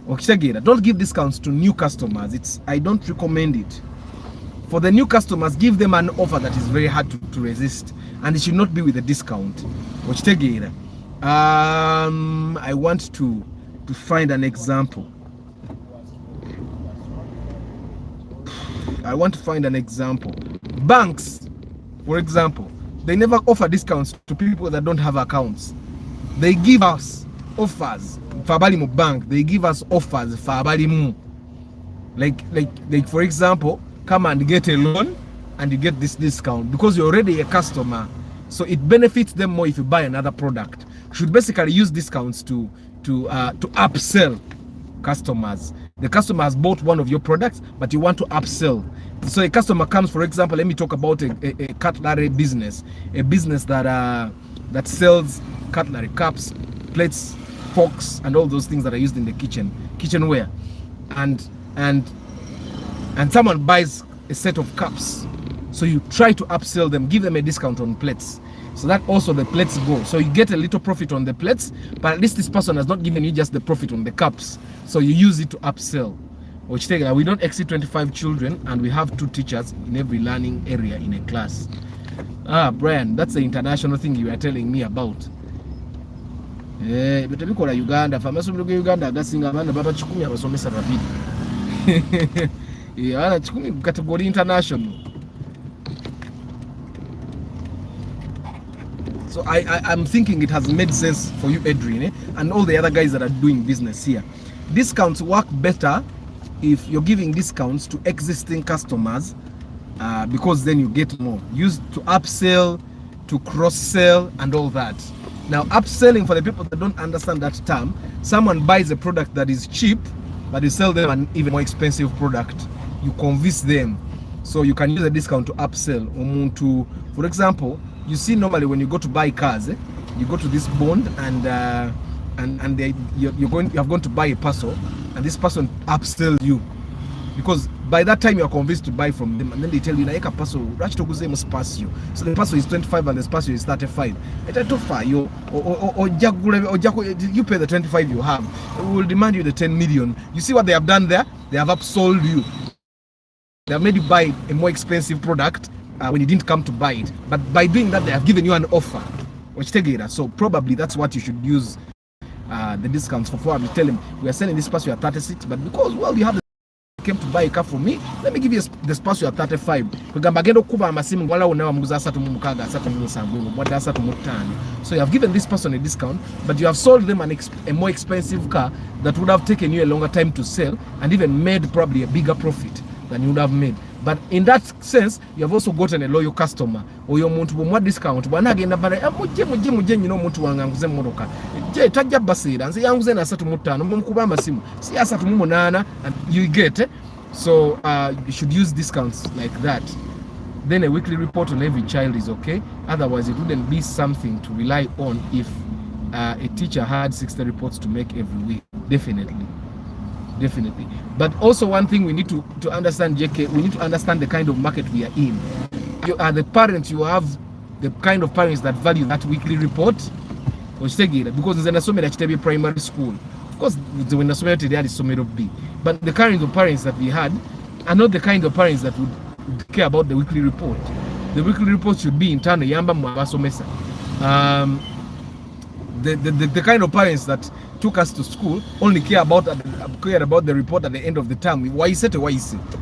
Okay, don't give discounts to new customers. I don't recommend it. For the new customers, give them an offer that is very hard to resist, and it should not be with a discount. Okay, I want to find an example. Banks, for example, they never offer discounts to people that don't have accounts. They give us offers for Abalimu Bank. They give us offers for Abalimu. Like for example, come and get a loan and you get this discount because you're already a customer. So it benefits them more if you buy another product. You should basically use discounts to upsell customers. The customer has bought one of your products, but you want to upsell. So a customer comes, for example, let me talk about a cutlery business, a business that sells cutlery, cups, plates, forks, and all those things that are used in the kitchenware, and someone buys a set of cups. So you try to upsell them, give them a discount on plates. So that also the plates go. So you get a little profit on the plates, but at least this person has not given you just the profit on the cups. So you use it to upsell. Which we don't exceed 25 children, and we have 2 teachers in every learning area in a class. Brian, that's the international thing you are telling me about. But we call Uganda. Famasumbuke Uganda, gasinga abana baba 10 abasomesa babiri. Yeah, ana 10 category international. So I'm thinking it has made sense for you, Adrian, and all the other guys that are doing business here. Discounts work better if you're giving discounts to existing customers, because then you get more. Used to upsell, to cross-sell, and all that. Now, upselling, for the people that don't understand that term, someone buys a product that is cheap, but you sell them an even more expensive product. You convince them. So you can use a discount to upsell. For example, you see normally when you go to buy cars, you go to this bond and you have gone to buy a parcel, and this person upsells you, because by that time you are convinced to buy from them, and then they tell you naeka parcel spacio. So the parcel is 25 and the spacio is 35. You pay the 25 you have. We will demand you the 10 million. You see what they have done there? They have upsold you. They have made you buy a more expensive product when you didn't come to buy it. But by doing that, they have given you an offer. So probably that's what you should use the discounts for. You tell them, we are selling this parcel at 36, but because, well, you have came to buy a car from me, let me give you the space at 35. So you have given this person a discount, but you have sold them a more expensive car that would have taken you a longer time to sell, and even made probably a bigger profit than you would have made. But in that sense, you have also gotten a loyal customer. Or your muntu more discount. Wanagenda bare muje nyino muntu wanganguze modoka. Je tajja basira nze yanguze na 35 mumukuba amasimu. Si 38 and you get it. So you should use discounts like that. Then a weekly report on every child is okay. Otherwise it wouldn't be something to rely on if a teacher had 60 reports to make every week. Definitely. But also one thing we need to understand, JK, we need to understand the kind of market we are in. You are the parents, you have the kind of parents that value that weekly report. Because in a primary school, of course, when a B. But the kind of parents that we had are not the kind of parents that would care about the weekly report. The weekly report should be internal. The kind of parents that took us to school only cared about the report at the end of the term. Why is it?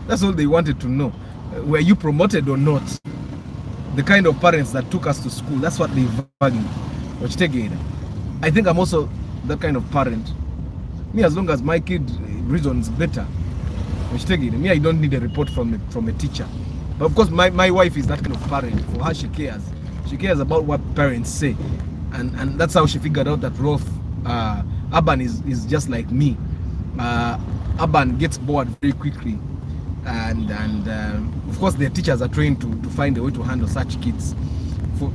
That's all they wanted to know. Were you promoted or not? The kind of parents that took us to school, that's what they value. I think I'm also that kind of parent. Me, as long as my kid reasons better, me, I don't need a report from a teacher. But of course, my wife is that kind of parent. For her, she cares. She cares about what parents say, and that's how she figured out that Rolf Urban is just like me. Urban gets bored very quickly, and of course the teachers are trained to find a way to handle such kids. For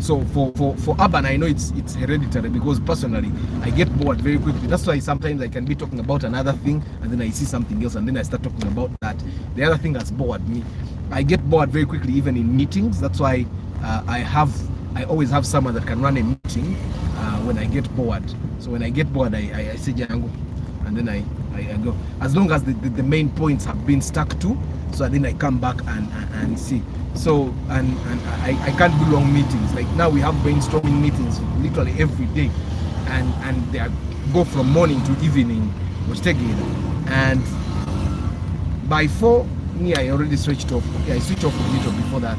Urban, I know it's hereditary, because personally I get bored very quickly. That's why sometimes I can be talking about another thing and then I see something else and then I start talking about that. The other thing has bored me. I get bored very quickly even in meetings. That's why I always have someone that can run a meeting when I get bored. So when I get bored, I say Jango, and then I go. As long as the main points have been stuck to, so then I come back and see. So and I can't do long meetings. Like now we have brainstorming meetings literally every day, and they go from morning to evening. And by 4, me, I already switched off. Okay, I switched off a little before that,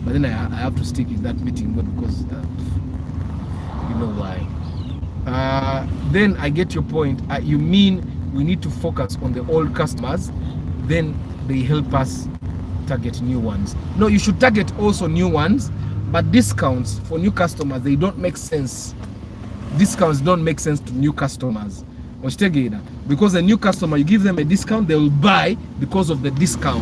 but then I have to stick with that meeting because you know why. Then I get your point. You mean we need to focus on the old customers, then they help us target new ones. No, you should target also new ones, but discounts for new customers, they don't make sense. Discounts don't make sense to new customers. Because a new customer, you give them a discount, they will buy because of the discount.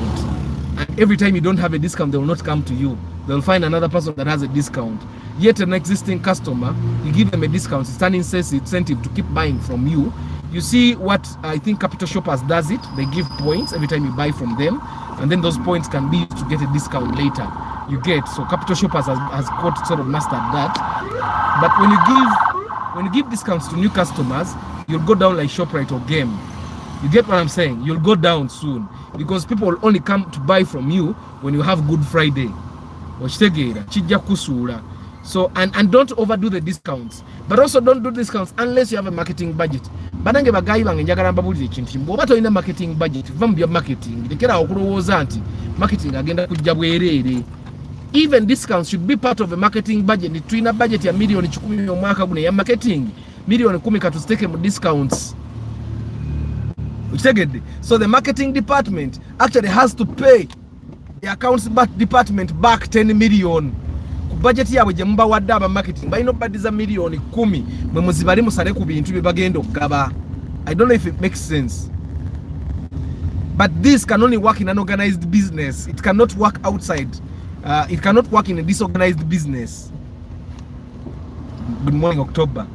And every time you don't have a discount, they will not come to you. They'll find another person that has a discount. Yet an existing customer, you give them a discount, it's an incentive to keep buying from you. You see what I think Capital Shoppers does it. They give points every time you buy from them, and then those points can be used to get a discount later. You get, so Capital Shoppers has got sort of mastered that. But when you give discounts to new customers, you'll go down like ShopRite or Game. You get what I'm saying? You'll go down soon because people will only come to buy from you when you have Good Friday. So and don't overdo the discounts, but also don't do discounts unless you have a marketing budget. Banange bagayi bange njagala mbabulire ekintu bw'oba tolina marketing budget va mu bya marketing lekera okulowooza nti marketing agenda kujja bwereere. Even discounts should be part of a marketing budget. Tulina budget ya milioni 10 omwaka guno ya marketing, milioni 10 katuziteke mu discounts. So the marketing department actually has to pay the accounts department back 10 million. Budget yabwe gye muba wadde aba marketing balina obaddiza milioni 10 mwe muzibale musale ku bintu bye bagenda okugaba. I don't know if it makes sense. But this can only work in an organized business. It cannot work outside. It cannot work in a disorganized business. Good morning, October.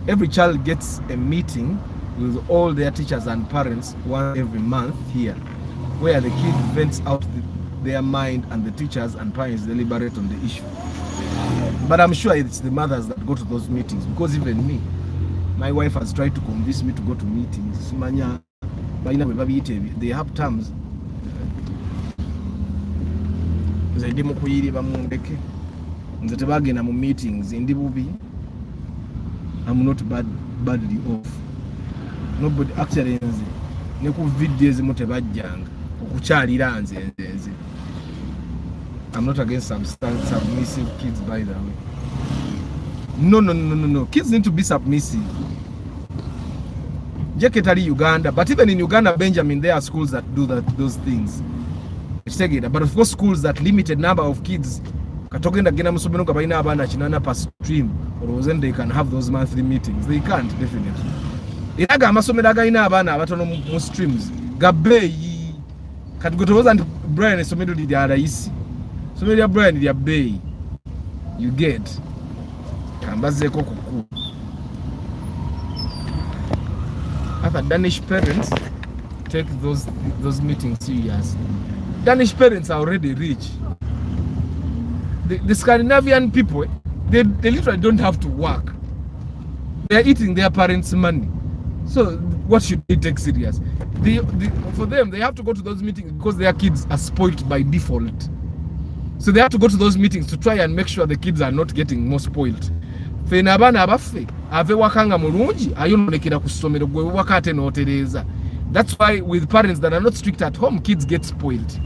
Every child gets a meeting with all their teachers and parents once every month here, where the kid vents out their mind and the teachers and parents deliberate on the issue. But I'm sure it's the mothers that go to those meetings, because even me, my wife has tried to convince me to go to meetings. They have terms. Meetings in the I'm not badly off. Nobody actually videos I'm not against submissive kids, by the way. No. Kids need to be submissive. Jeketali Uganda, but even in Uganda, Benjamin, there are schools that do those things. But of course, schools that limited number of kids. Katogenda gena musomero kabaina abana chinana per stream, or then they can have those monthly meetings. They can't, definitely. Iraga amasomero againa abana abatono mu streams. Gabeyi katugotoza and Brian esomero lidi araisi. Somero ya Brian lidi abeyi. You get. Kambaze ko kuku. Other Danish parents take those meetings serious. Danish parents are already rich. The Scandinavian people, they literally don't have to work. They are eating their parents' money. So what should they take serious? For them, they have to go to those meetings because their kids are spoiled by default. So they have to go to those meetings to try and make sure the kids are not getting more spoiled. That's why with parents that are not strict at home, kids get spoiled.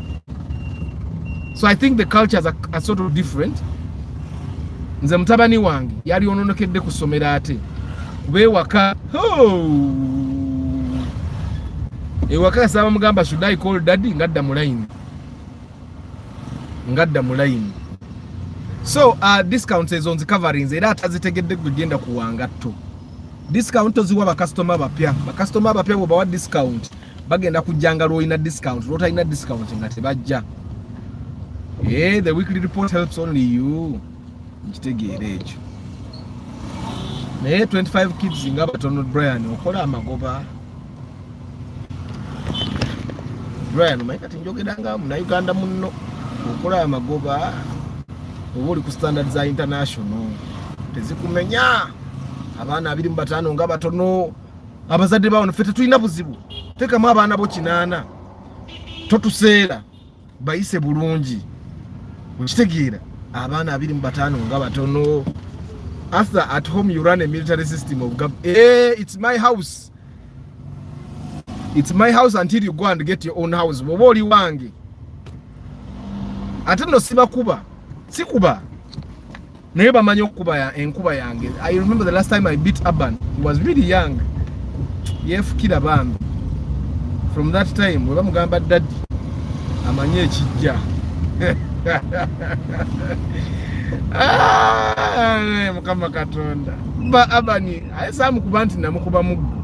So I think the cultures are sort of different. Nze mutabani wange yali ononokedde kusomera ate wewaka ewaka saba mugamba should I call daddy ngadda mulaini. So discounts on the coverings era atazitegedde kugenda kuwanga to discount oziwa customer bapya bwo bawa discount bagenda kujanga lwoina discount lwotalina discount nga tebajja. Yeah, the weekly report helps only you. Naye 25 kids nga batono Brian okola amagoba. Brian maikati njogedanga mu Uganda munno okola amagoba obuli ku standards za international tezikumenya abaana 25 nga batono abazadde bawo fete tulina buzibu tekamu abaana bo 8 totuseera bayise bulungi. Ukitegeera abaana 25 nga batono. After at home you run a military system of government. It's my house. It's my house until you go and get your own house. Boboli wange. Ate no sibakuba. Sikuba. Naye bamanyi okuba ya enkuba yange. I remember the last time I beat Urban. He was really young. Yefukira bambi. From that time we bamugamba daddy amanye ekijja. Mukama Katonda ba abani ayisamu kubanti namukuba mugu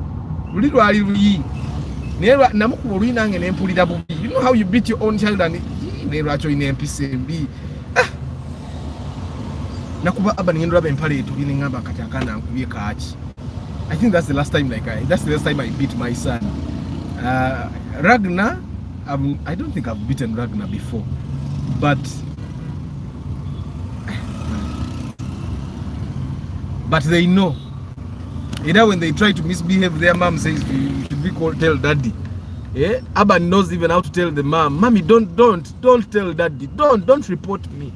luli lwali luyi naye namukuba oluyi nange nempulira bubi. You know how you beat your own child and naye lwaki olina empisa embi. Nakuba aba ningendo laba empale etuli nengamba kati akana nkubye kaaki. I think that's the last time I beat my son. Ragnar, I don't think I've beaten Ragnar before, but they know. Either when they try to misbehave, their mom says you should be called, tell daddy. Yeah, Aban knows even how to tell the mom, mommy, don't tell daddy, don't report me.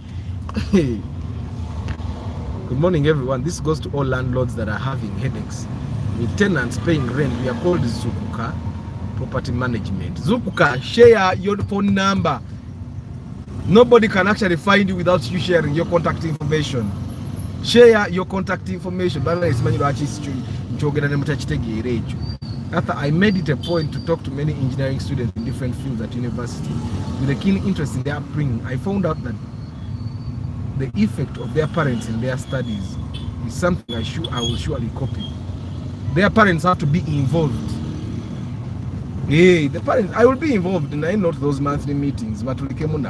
Good morning, everyone. This goes to all landlords that are having headaches with tenants paying rent. We are called Zukuka Property Management. Zukuka, share your phone number. Nobody can actually find you without you sharing your contact information. Share your contact information. After I made it a point to talk to many engineering students in different fields at university with a keen interest in their upbringing. I found out that the effect of their parents in their studies is something I will surely copy. Their parents have to be involved. Hey, the parents, I will be involved in not those monthly meetings, but we came on.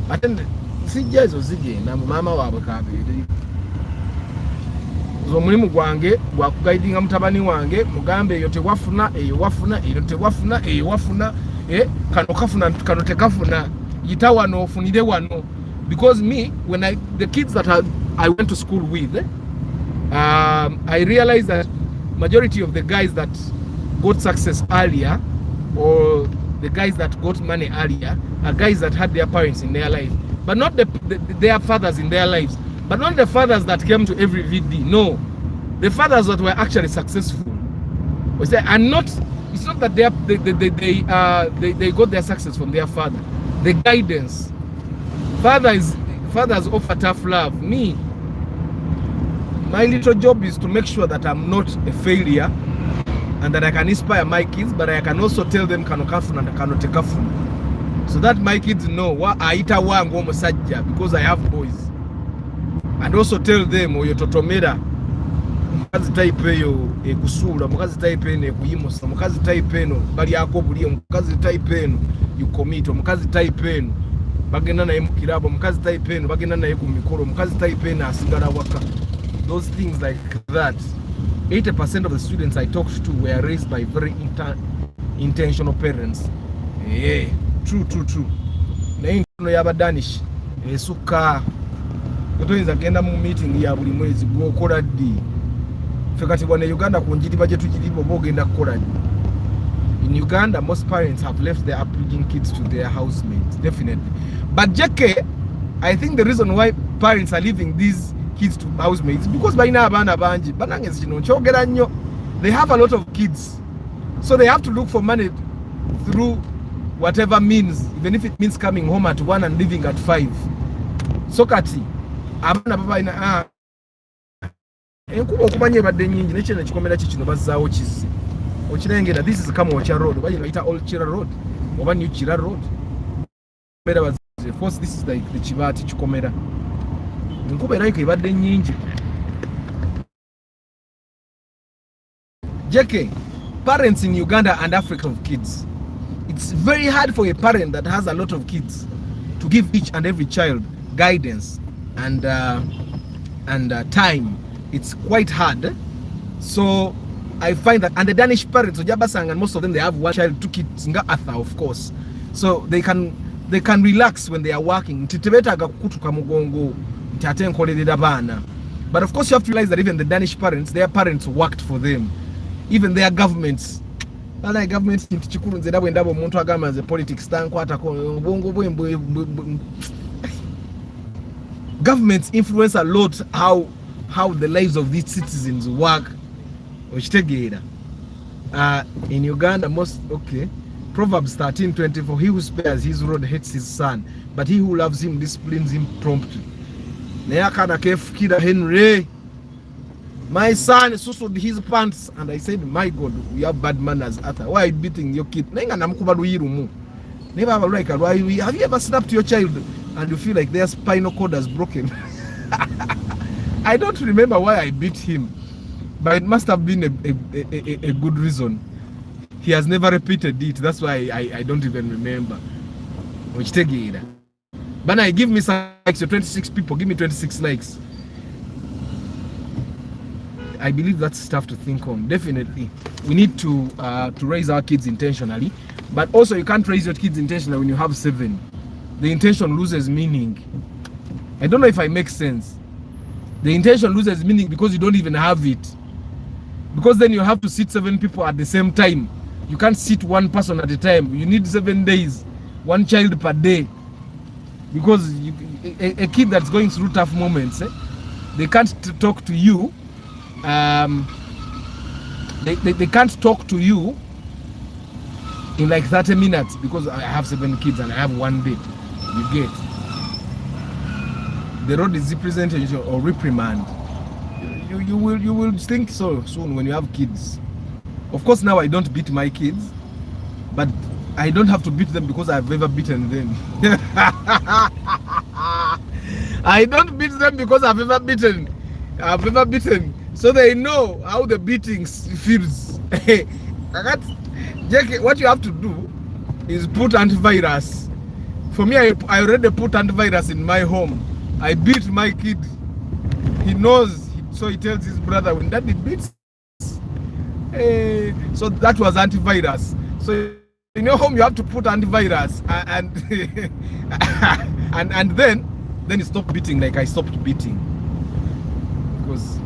Attend sijazo zige na mama wawe kabiri. Zomulimu gwange gwa kugaidinga mutabani wange mugambe yote wafuna eyo wafuna kano tekafuna yita wano ofunire wano. Because me, when the kids that I went to school with, I realized that majority of the guys that got success earlier, or the guys that got money earlier, are guys that had their parents in their life, but not their fathers in their lives, but not the fathers that came to every VD. No, the fathers that were actually successful. And not, it's not that they got their success from their father. The guidance. Fathers offer tough love. Me, my little job is to make sure that I'm not a failure and that I can inspire my kids, but I can also tell them kanokafuna and kanotekafuna, so that my kids know what aita wangu omusajja, because I have boys, and also tell them oyo totomera mukazi type eyo ekusula, mukazi type eno ekuyimosa, mukazi type eno bali akobuliye, mukazi type eno you commit, mukazi type eno bagenda naye mukirabo, mukazi type eno bagenda naye ku mikolo, mukazi type eno asigala waka. Those things like that. 80% of the students I talked to were raised by very intentional parents. Yeah, true. Naye nno yaba Danish esuka toyinza genda mu meeting ya buli mwezi gwokola ddi. Ffe kati bwana Uganda ku njiriba gye tugiriba bogenda kukola ddi. In Uganda, most parents have left their upbringing kids to their housemates, definitely. But JK, I think the reason why parents are leaving these kids to housemates because by now they have a lot of kids, so they have to look for money through whatever means, even if it means coming home at 1 and leaving at 5. So kati abana baba ina enkuba okumanye badde nyingi nekyo nekikomera kino bazaawo kizi okirengera. This is kama Ocha Road oba yita Old Chira Road oba New Chira Road mera baze force. This is like the Chibati kikomera enkuba erayiko ebadde nyingi. JK, parents in Uganda and Africa of kids, it's very hard for a parent that has a lot of kids to give each and every child guidance and time. It's quite hard. So I find that, and the Danish parents, and most of them, they have one child, 2 kids, of course. So they can relax when they are working. But of course you have to realize that even the Danish parents, their parents worked for them. Even their governments. Like governments the politics governments influence a lot how the lives of these citizens work. In Uganda, Proverbs 13:24, he who spares his rod hates his son, but he who loves him disciplines him promptly. Henry, my son sussed his pants, and I said, my God, we have bad manners. Why are you beating your kid? Have you ever slapped your child and you feel like their spinal cord has broken? I don't remember why I beat him, But it must have been a good reason. He has never repeated it. That's why I don't even remember. Which take it. But I give me some likes. So 26 people, give me 26 likes. I believe that's stuff to think on. Definitely, we need to raise our kids intentionally. But also, you can't raise your kids intentionally when you have 7. The intention loses meaning. I don't know if I make sense. The intention loses meaning because you don't even have it. Because then you have to sit 7 people at the same time. You can't sit one person at a time. You need 7 days, 1 child per day. Because a kid that's going through tough moments, they can't talk to you. They can't talk to you in like 30 minutes because I have 7 kids and I have 1 day. You get. The road is representation or reprimand. You will think so soon when you have kids. Of course, now I don't beat my kids, but I don't have to beat them because I've ever beaten them. I don't beat them because I've ever beaten. So they know how the beating feels. What you have to do is put antivirus. For me, I already put antivirus in my home. I beat my kid. He knows, so he tells his brother when daddy beats. So that was antivirus. So in your home you have to put antivirus and then you stop beating like I stopped beating. Because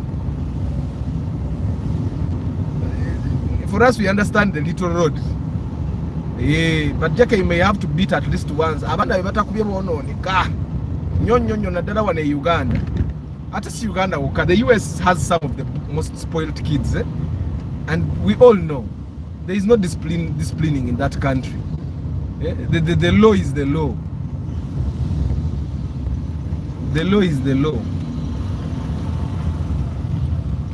for us we understand the little road. But Jackie, you may have to beat at least once. Abanda batakubyeba onooneka. Nyonyo nadala wane Uganda. Ate si Uganda woka. The US has some of the most spoiled kids, and we all know there is no disciplining in that country. The law is the law. The law is the law.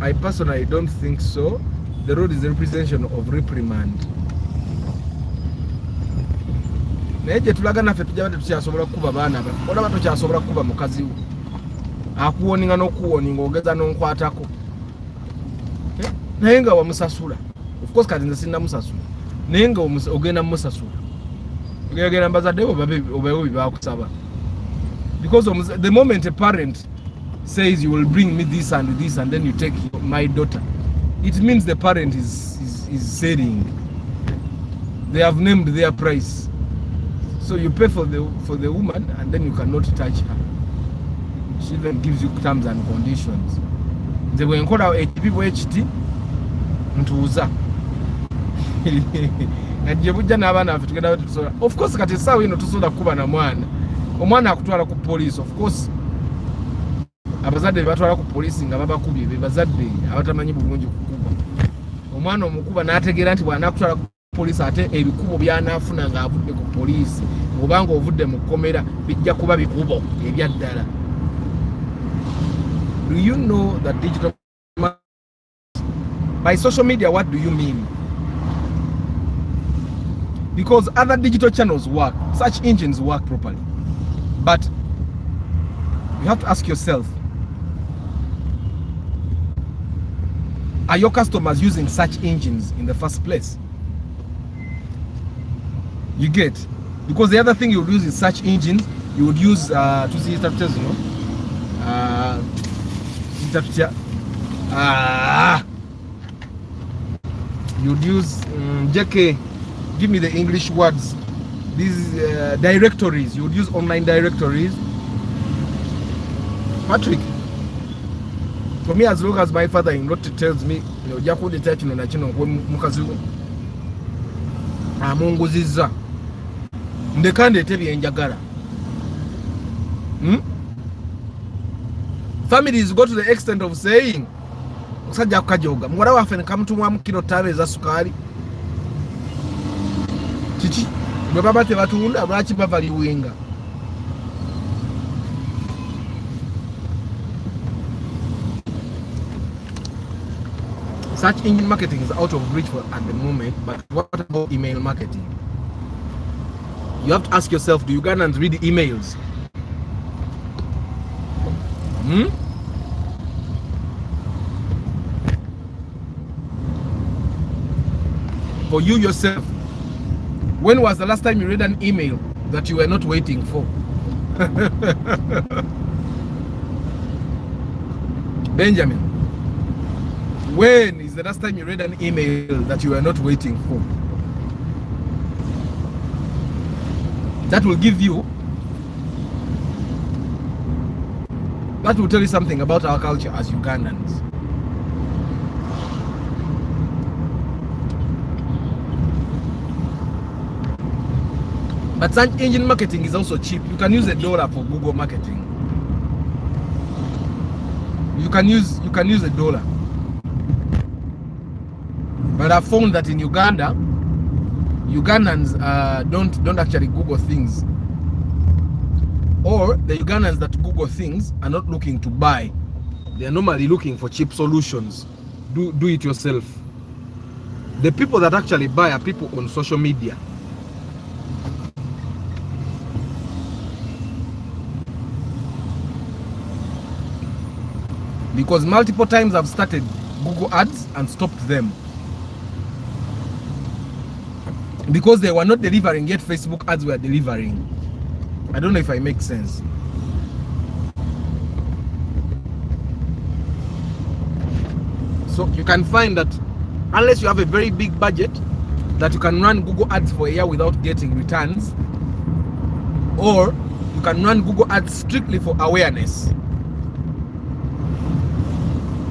I personally don't think so. The road is a representation of reprimand. Neje tulagana ffe tujja tukyasobola kuba baana ba. Olaba tukyasobola kuba mukazi wo. Akuwoninga n'okuwoninga ogeza n'onkwatako. Naye nga wamusasula. Of course kati nze sinna musasula. Naye nga ogenda musasula. Ogenda mbazadde obewo bibaakusaba. Because the moment a parent says you will bring me this and this and then you take my daughter, it means the parent is selling. They have named their price. So you pay for the woman and then you cannot touch her. She then gives you terms and conditions. They will encourage people HT ntuuza. Najebujja n'abaana baffe tugenda tusobola. Of course kati essaawa eno tusobola kuba na mwana. Omwana akutwala ku police. Of course abazadde batwala ku police nga babakubye be bazadde abatamanyi bulungi kukuba. Omwana omukuba n'ategeera nti bw'anaakutwala ku police ate ebikubo by'anaafuna ng'avudde ku police obanga ovudde mu kkomera bijja kuba bikubo ebyaddala. Do you know that digital by social media, what do you mean? Because other digital channels work, search engines work properly. But you have to ask yourself, are your customers using search engines in the first place? You get? Because the other thing you would use is search engines. You would use to see structures, you know. You'd use JK, give me the English words. These directories. You would use online directories. Patrick, for me, as long as my father-in-law tells me, you know, Jaku detach no na chino mukazi amunguziza ndekande tebi enjagala. Families go to the extent of saying musajja kukajoga muwala waffe ne kamutumwamu kilo 5 eza sukali kiki bwe baba tebatunda lwaki bavaliwenga. Search engine marketing is out of reach at the moment, but what about email marketing? You have to ask yourself, do Ugandans read emails? for you yourself. When was the last time you read an email that you were not waiting for? Benjamin, when is the last time you read an email that you were not waiting for? That will give you, that will tell you something about our culture as Ugandans. But search engine marketing is also cheap. You can use $1 for Google marketing. You can use $1. But I found that in Uganda, Ugandans don't actually Google things. Or the Ugandans that Google things are not looking to buy. They are normally looking for cheap solutions. Do it yourself. The people that actually buy are people on social media. Because multiple times I've started Google ads and stopped them. Because they were not delivering, yet Facebook ads were delivering. I don't know if I make sense. So you can find that unless you have a very big budget that you can run Google ads for a year without getting returns, or you can run Google ads strictly for awareness.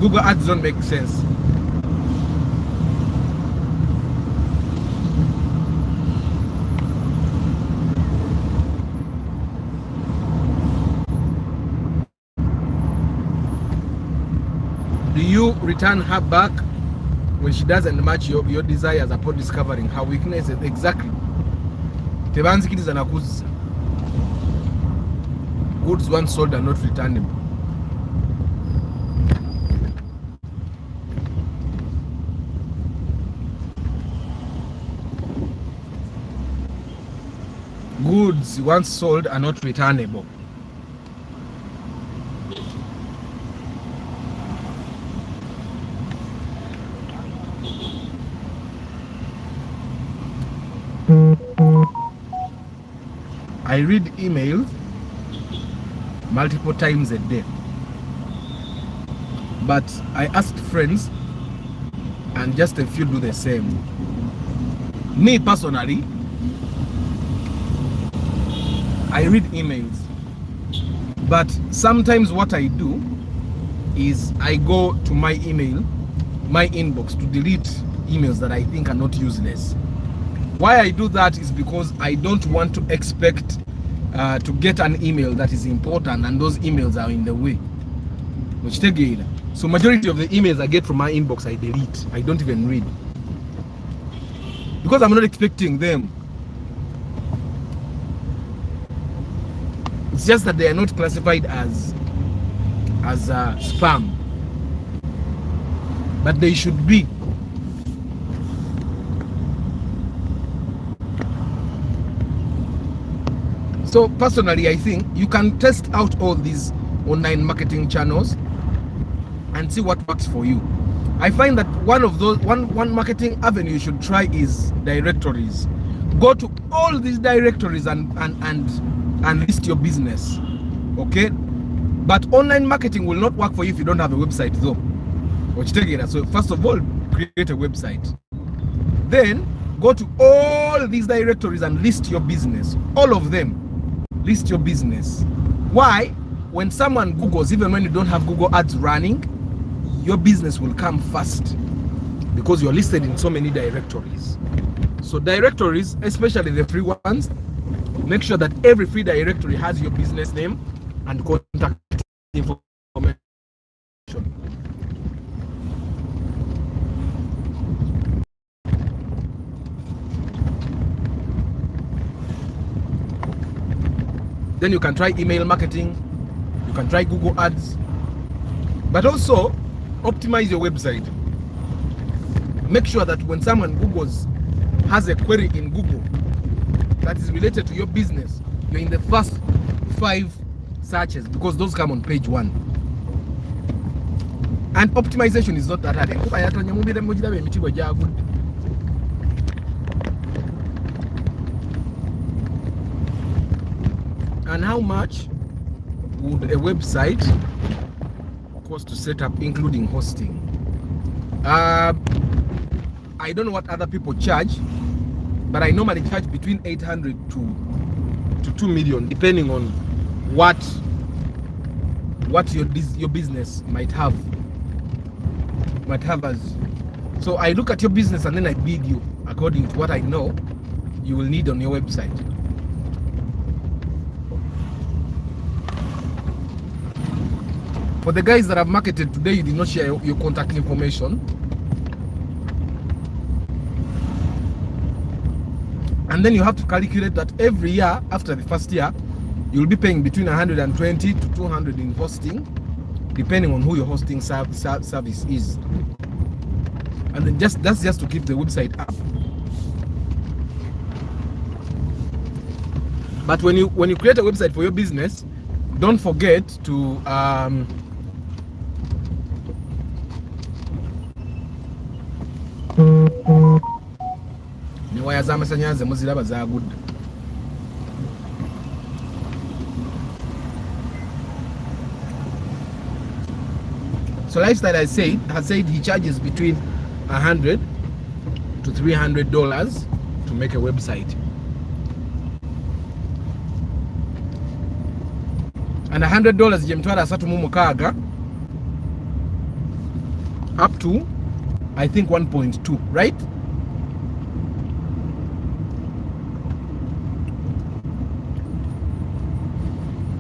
Google ads don't make sense. Do you return her back when she doesn't match your desires upon discovering her weaknesses? Exactly. Tebanzikiriza na kuza. Goods once sold are not returnable. Goods once sold are not returnable. I read emails multiple times a day, but I asked friends and just a few do the same. Me personally, I read emails, but sometimes what I do is I go to my email, my inbox, to delete emails that I think are not useless. Why I do that is because I don't want to expect to get an email that is important and those emails are in the way. Which take it. So majority of the emails I get from my inbox I delete. I don't even read. Because I'm not expecting them. It's just that they are not classified as spam. But they should be. So personally, I think you can test out all these online marketing channels and see what works for you. I find that one of those one marketing avenue you should try is directories. Go to all these directories and list your business. Okay? But online marketing will not work for you if you don't have a website though. So first of all, create a website. Then go to all these directories and list your business. All of them. List your business. Why? When someone Googles, even when you don't have Google ads running, your business will come first because you're listed in so many directories. So directories, especially the free ones, make sure that every free directory has your business name and contact information. Then you can try email marketing, you can try Google ads, but also optimize your website. Make sure that when someone Googles, has a query in Google that is related to your business, you're in the first 5 searches because those come on page 1. And optimization is not that hard. And how much would a website cost to set up, including hosting? I don't know what other people charge, but I normally charge between 800 to 2 million, depending on what your business might have as. So I look at your business and then I bid you according to what I know you will need on your website. For the guys that have marketed today, you did not share your contact information. And then you have to calculate that every year after the first year, you'll be paying between 120 to 200 in hosting, depending on who your hosting service is. And then that's just to keep the website up. But when you create a website for your business, don't forget to waya z'amasanyalaze muziraba zagudde. So Lifestyle has said he charges between $100 to $300 to make a website. And $100 jemtwala 36 up to I think 1.2, right?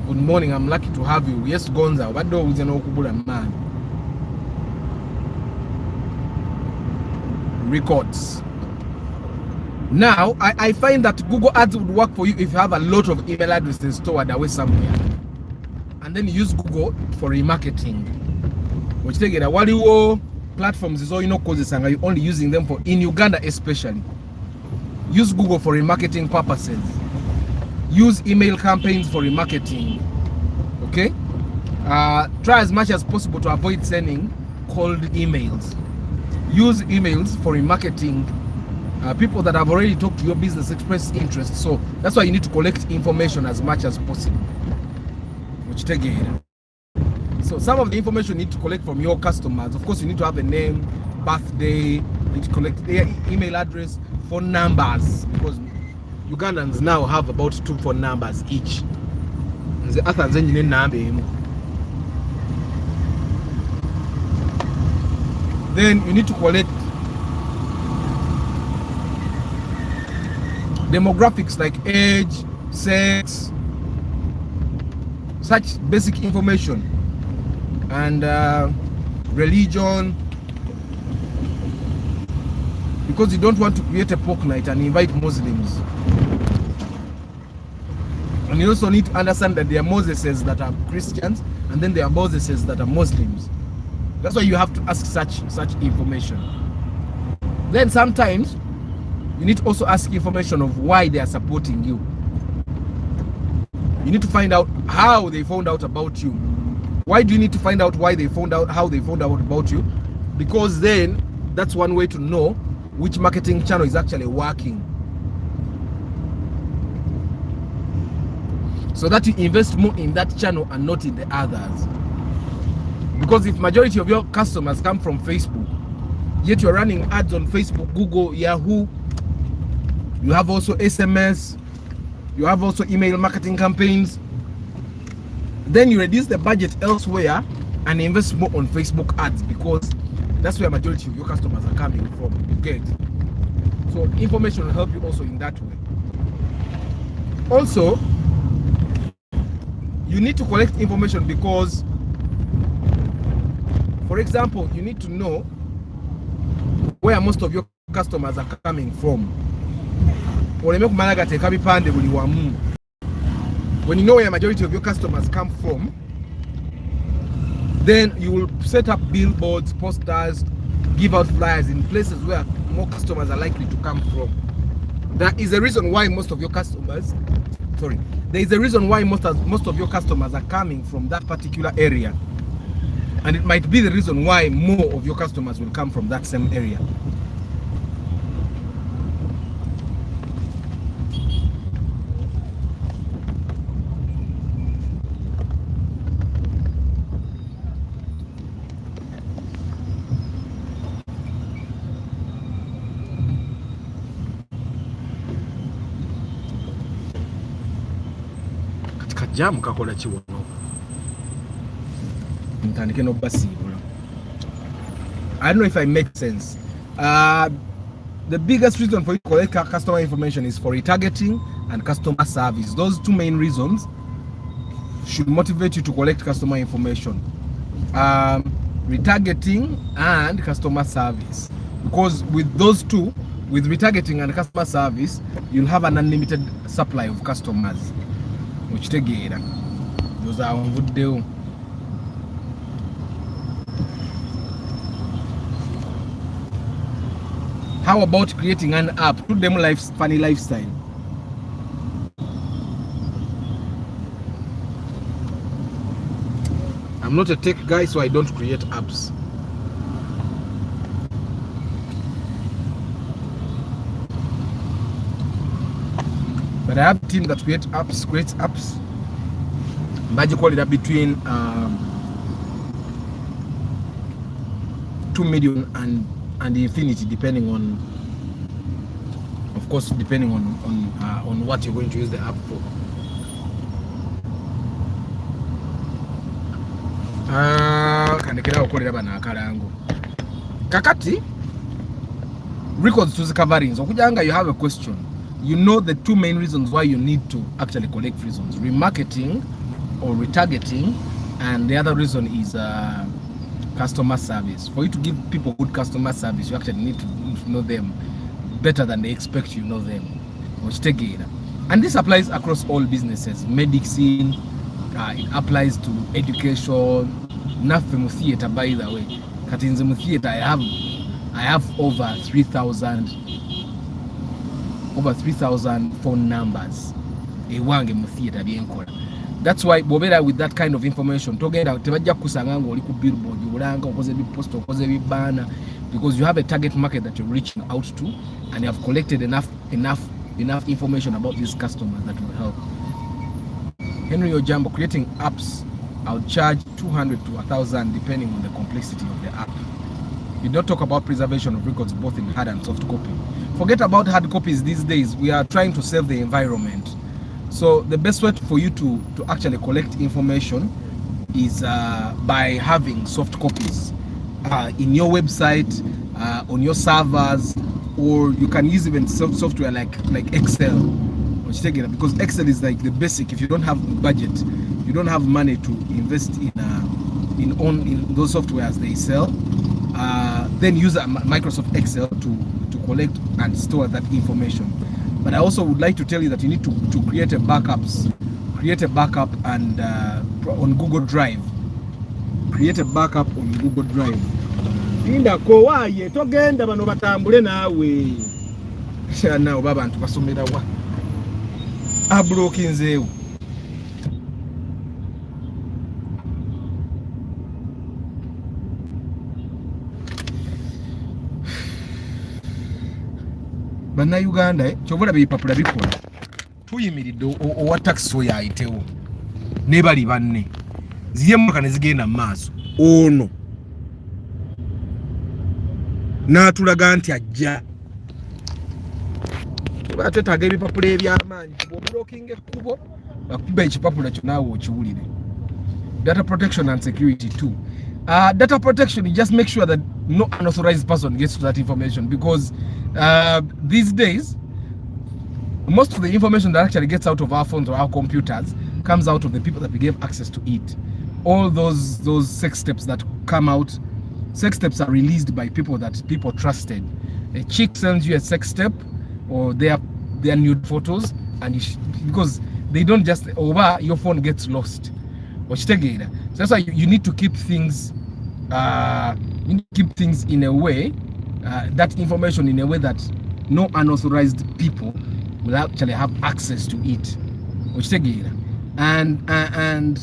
Good morning, I'm lucky to have you. Yes, Gonza, what do we know kubula man? Records. Now, I find that Google Ads would work for you if you have a lot of email addresses stored away somewhere. And then you use Google for remarketing. Which take it, what you platforms is all you know causes and you're only using them for in Uganda especially. Use Google for remarketing purposes. Use email campaigns for remarketing. Okay? Try as much as possible to avoid sending cold emails. Use emails for remarketing. People that have already talked to your business express interest. So that's why you need to collect information as much as possible. Which take it. So some of the information you need to collect from your customers. Of course, you need to have a name, birthday, you need to collect their email address, phone numbers, because Ugandans now have about 2 phone numbers each. Then you need to collect demographics like age, sex, such basic information, and religion, because you don't want to create a pork night and invite Muslims. And you also need to understand that there are Moseses that are Christians and then there are Moseses that are Muslims. That's why you have to ask such information. Then sometimes you need to also ask information of why they are supporting you. You need to find out how they found out about you. Why do you need to find out why they found out, how they found out about you? Because then that's one way to know which marketing channel is actually working. So that you invest more in that channel and not in the others. Because if majority of your customers come from Facebook, yet you're running ads on Facebook, Google, Yahoo, you have also SMS, you have also email marketing campaigns, then you reduce the budget elsewhere and invest more on Facebook ads, because that's where majority of your customers are coming from. You get? So information will help you also in that way. Also, you need to collect information because, for example, you need to know where most of your customers are coming from. When you know where majority of your customers come from, then you will set up billboards, posters, give out flyers in places where more customers are likely to come from. That is the reason why most of your customers, there is a reason why most of your customers are coming from that particular area. And it might be the reason why more of your customers will come from that same area. jam kakola chiwono ntandike no basibula. I don't know if I make sense. The biggest reason for you to collect customer information is for retargeting and customer service. Those two main reasons should motivate you to collect customer information. Retargeting and customer service, because with those two, with retargeting and customer service, you'll have an unlimited supply of customers. Which together, those are on good deal. How about creating an app to them funny lifestyle? I'm not a tech guy, so I don't create apps. But I have a team that creates apps. But you call it up between 2 million and infinity, depending on, of course, depending on what you're going to use the app for. Kandekera okolera bana akalango kakati records to the coverings okujanga. You have a question, you know the two main reasons why you need to actually collect reasons: remarketing or retargeting, and the other reason is customer service. For you to give people good customer service, you actually need to know them better than they expect you know them. And this applies across all businesses. Medicine, it applies to education. Nothing theater, by the way. Katinzimu theater, I have over 3,000 phone numbers. That's why bobera with that kind of information togenda tebajja kusanga ngo oli ku billboard ulanga okoze bi post okoze bi banner, because you have a target market that you're reaching out to, and you have collected enough information about these customers that will help. Henry Ojambo, creating apps, I would charge 200 to 1,000 depending on the complexity of the app. We don't talk about preservation of records both in hard and soft copy. Forget about hard copies these days. We are trying to save the environment. So the best way for you to actually collect information is by having soft copies in your website, on your servers, or you can use even software like Excel, because Excel is like the basic. If you don't have budget, you don't have money to invest in those softwares they sell, then use Microsoft Excel to collect and store that information. But I also would like to tell you that you need to create a backup and on Google Drive. Create a backup on Google Drive. Inda kowaye togenda bano batambule nawe. Shana baba ntu basomera wa. Abrokinzeu. Bana Uganda kyobula bipapula bikola tuyimiridde owa tax oyo ayitewo ne bali banne ziye mwaka ne zigenda mu maaso ono n'atulaga nti ajja batetaaga ebipapula eby'amaanyi bw'obulookinga ekkubo bakuba ekipapula kyo naawe okiwulire. Data protection and security too. Data protection, you just make sure that no unauthorized person gets to that information, because these days most of the information that actually gets out of our phones or our computers comes out of the people that we gave access to it. All those sex steps that come out, sex steps are released by people that people trusted. A chick sends you a sex step or their nude photos, and because they don't just over your phone gets lost. So that's why you need to keep things in a way, that information in a way that no unauthorized people will actually have access to it. And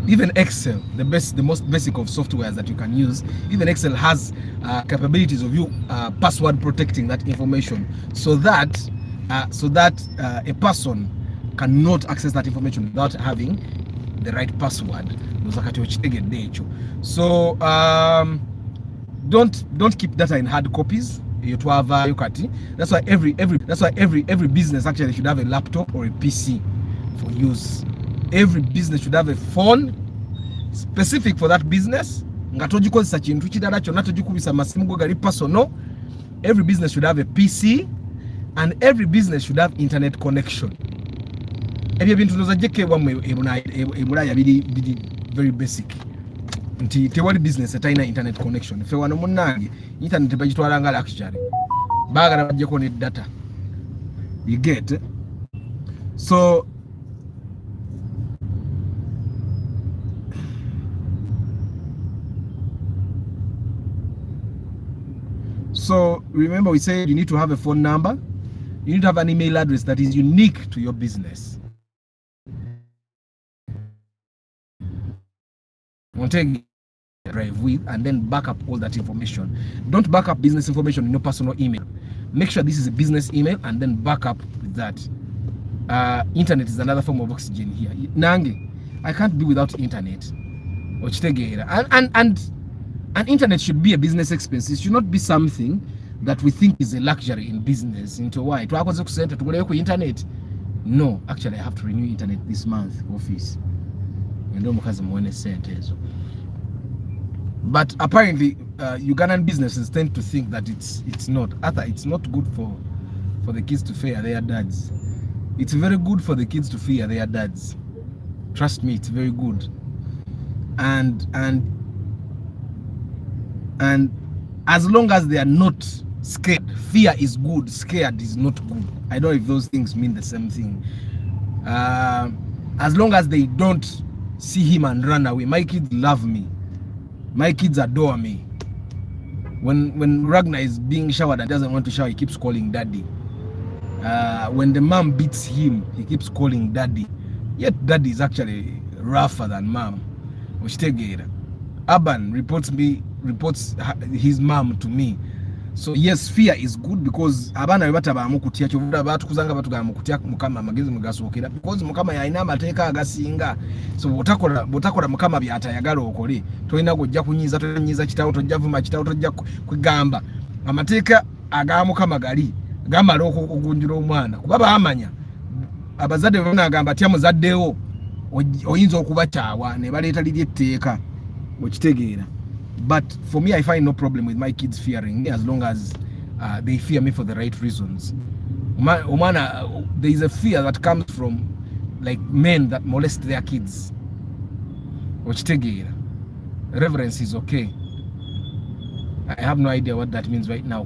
even Excel, the most basic of softwares that you can use, even Excel has capabilities of you password protecting that information, so that a person cannot access that information without having the right password. So don't keep data in hard copies. That's why every business actually should have a laptop or a PC for use. Every business should have a phone specific for that business. Nga togikozesa kintu kirala kyonna togikubisa masimu go gali personal. Every business should have a PC and every business should have internet connection. Ebyo bintu ndoza jekebwa mu ebulaya biri very basic. Nti tewali business etayina internet connection. Fe wano munnange internet bagitwala nga luxury. Bagala bajjeko ne data. You get? So remember we said you need to have a phone number. You need to have an email address that is unique to your business. We'll take drive with and then back up all that information. Don't back up business information in your personal email. Make sure this is a business email and then back up with that. Internet is another form of oxygen here. Nange, I can't be without internet. And internet should be a business expense. It should not be something that we think is a luxury in business. Into why? To internet? No, actually I have to renew internet this month, office. But apparently Ugandan businesses tend to think that it's not. It's not good for the kids to fear their dads. It's very good for the kids to fear their dads. Trust me, it's very good. And as long as they are not scared, fear is good, scared is not good. I don't know if those things mean the same thing. As long as they don't see him and run away, my kids love me. My kids adore me. When Ragnar is being showered and doesn't want to shower, he keeps calling daddy. When the mom beats him, he keeps calling daddy. Yet daddy is actually rougher than mom. Aban reports his mom to me. So yes, fear is good because abana bataba kutia chovuda batu kuzanga batu gamukutia mukama magezi mugasokera because mukama yaina amateeka agasinga. So botakola mukama byata yagalo okole toina kujja kunyiza kitawo tojja vuma kitawo tojja kwigamba amateeka agamukama gali gamba loko ogunjira omwana kubaba amanya abazadde bana agamba tya muzaddewo oyinza okubatawa ne baleeta liri etteeka okitegeera. But for me, I find no problem with my kids fearing me as long as they fear me for the right reasons. There is a fear that comes from like men that molest their kids. Reverence is okay. I have no idea what that means right now.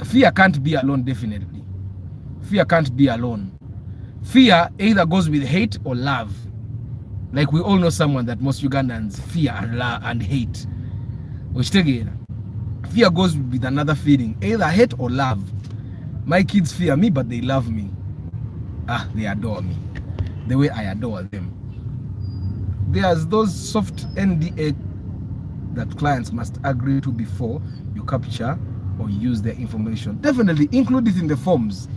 Fear can't be alone, definitely. Fear can't be alone. Fear either goes with hate or love. Like we all know someone that most Ugandans fear and hate. Fear goes with another feeling, either hate or love. My kids fear me, but they love me. They adore me the way I adore them. There's those soft NDA that clients must agree to before you capture or use their information. Definitely include it in the forms.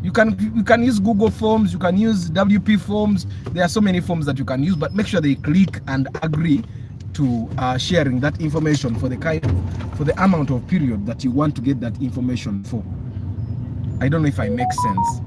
You can use Google Forms, you can use WP Forms. There are so many forms that you can use, but make sure they click and agree to sharing that information for the amount of period that you want to get that information for. I don't know if I make sense.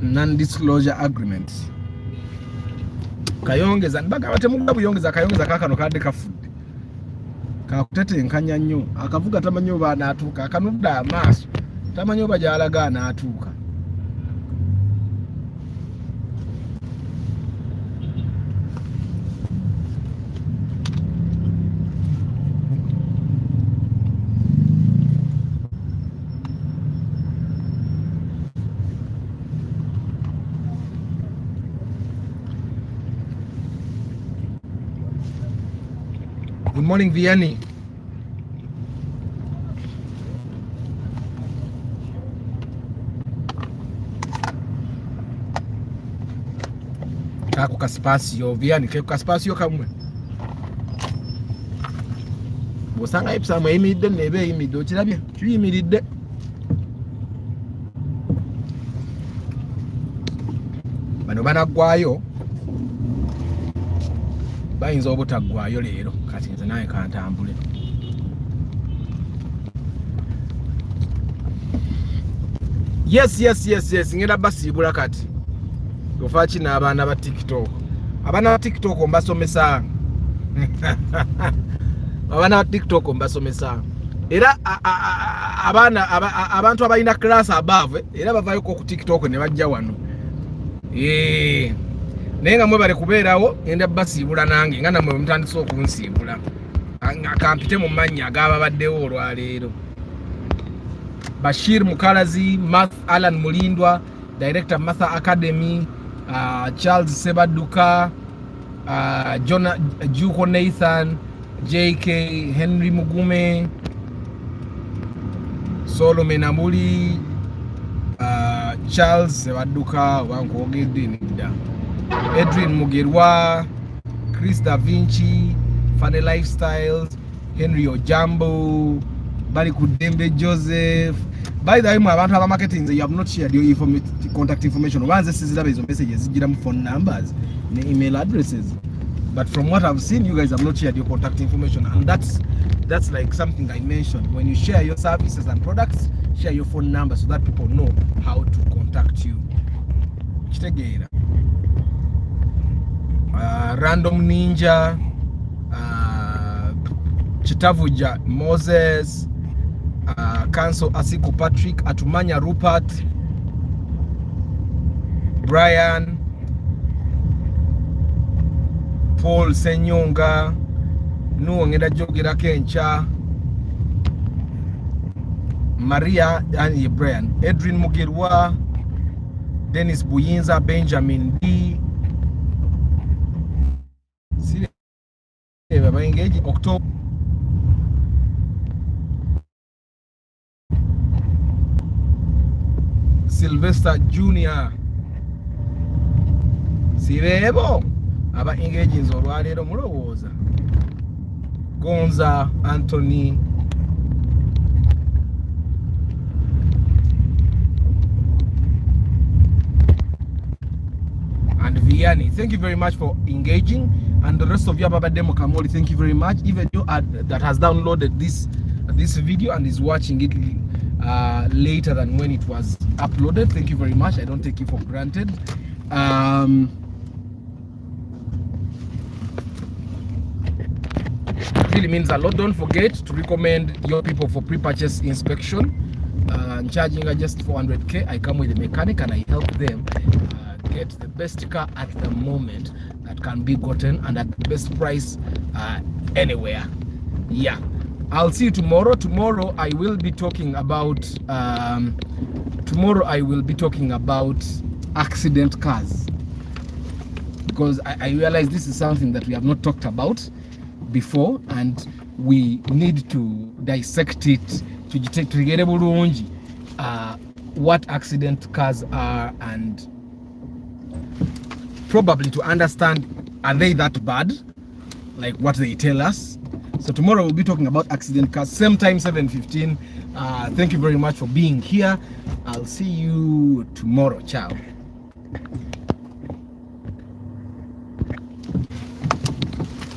Non-disclosure agreements. Kayongeza nbaga batemuga buyongeza kayongeza kakano kadde kafudde. Kakutete enkanya nnyo akavuga tamanyo bana atuuka akanudda amaaso tamanyo bajalaga na atuuka. Good morning, Vianney. Kako kaspasio, Vianney, kako kaspasio kamwe. Bosanga ipsa mwe imide nebe imido chirabye. Chu imide. bano banagwayo bayinza obutaggwayo leero kati nze naye kantambule. Yes ngenda basiibula kati ofa kino abaana ba TikTok. Abaana ba TikTok mbasomesa abaana ba TikTok mbasomesa era abantu abalina class above era bavayo ku TikTok ne bajja wano naye nga mwe bali kubeerawo ngenda basiibula nange nga namwe mutandise okunsiibula kampite mu mannya agababaddewo olwaleero. Bashir Mukalazi, Math Alan Mulindwa, Director Matha Academy, Charles Sebaduka, Juko Nathan, JK, Henry Mugume, Solomon Amuli, Charles Sebaduka, Wankwogede Nida, Edwin Mugerwa, Chris Da Vinci, Funny Lifestyles, Henry Ojambo, Bali Kudembe Joseph. By the way, abantu aba marketing, you have not shared your contact information. Once this is the messages, you have phone numbers, email addresses. But from what I've seen, you guys have not shared your contact information, and that's like something I mentioned. When you share your services and products, share your phone number so that people know how to contact you. Random Ninja, Chitavuja Moses, Council Asiko Patrick, Atumanya Rupert, Brian, Paul Senyonga, Nuongeda Jogera Kencha, Maria and Brian, Edwin Mugirwa, Dennis Buyinza, Benjamin D. October. Sylvester Junior Sirebo aba engaging olwaleero mulowooza. Gonza Anthony, and Vianney, thank you very much for engaging. And the rest of you, Baba Demo Kamoli, thank you very much. Even you that has downloaded this video and is watching it later than when it was uploaded, thank you very much. I don't take it for granted. It really means a lot. Don't forget to recommend your people for pre-purchase inspection. I'm charging just 400k. I come with a mechanic and I help them get the best car at the moment that can be gotten and at the best price anywhere. Yeah, I'll see you tomorrow. Tomorrow I will be talking about accident cars, because I realize this is something that we have not talked about before, and we need to dissect it to get what accident cars are, and probably to understand, are they that bad like what they tell us? So tomorrow we'll be talking about accident cars, same time, 7:15. Thank you very much for being here. I'll see you tomorrow. Ciao.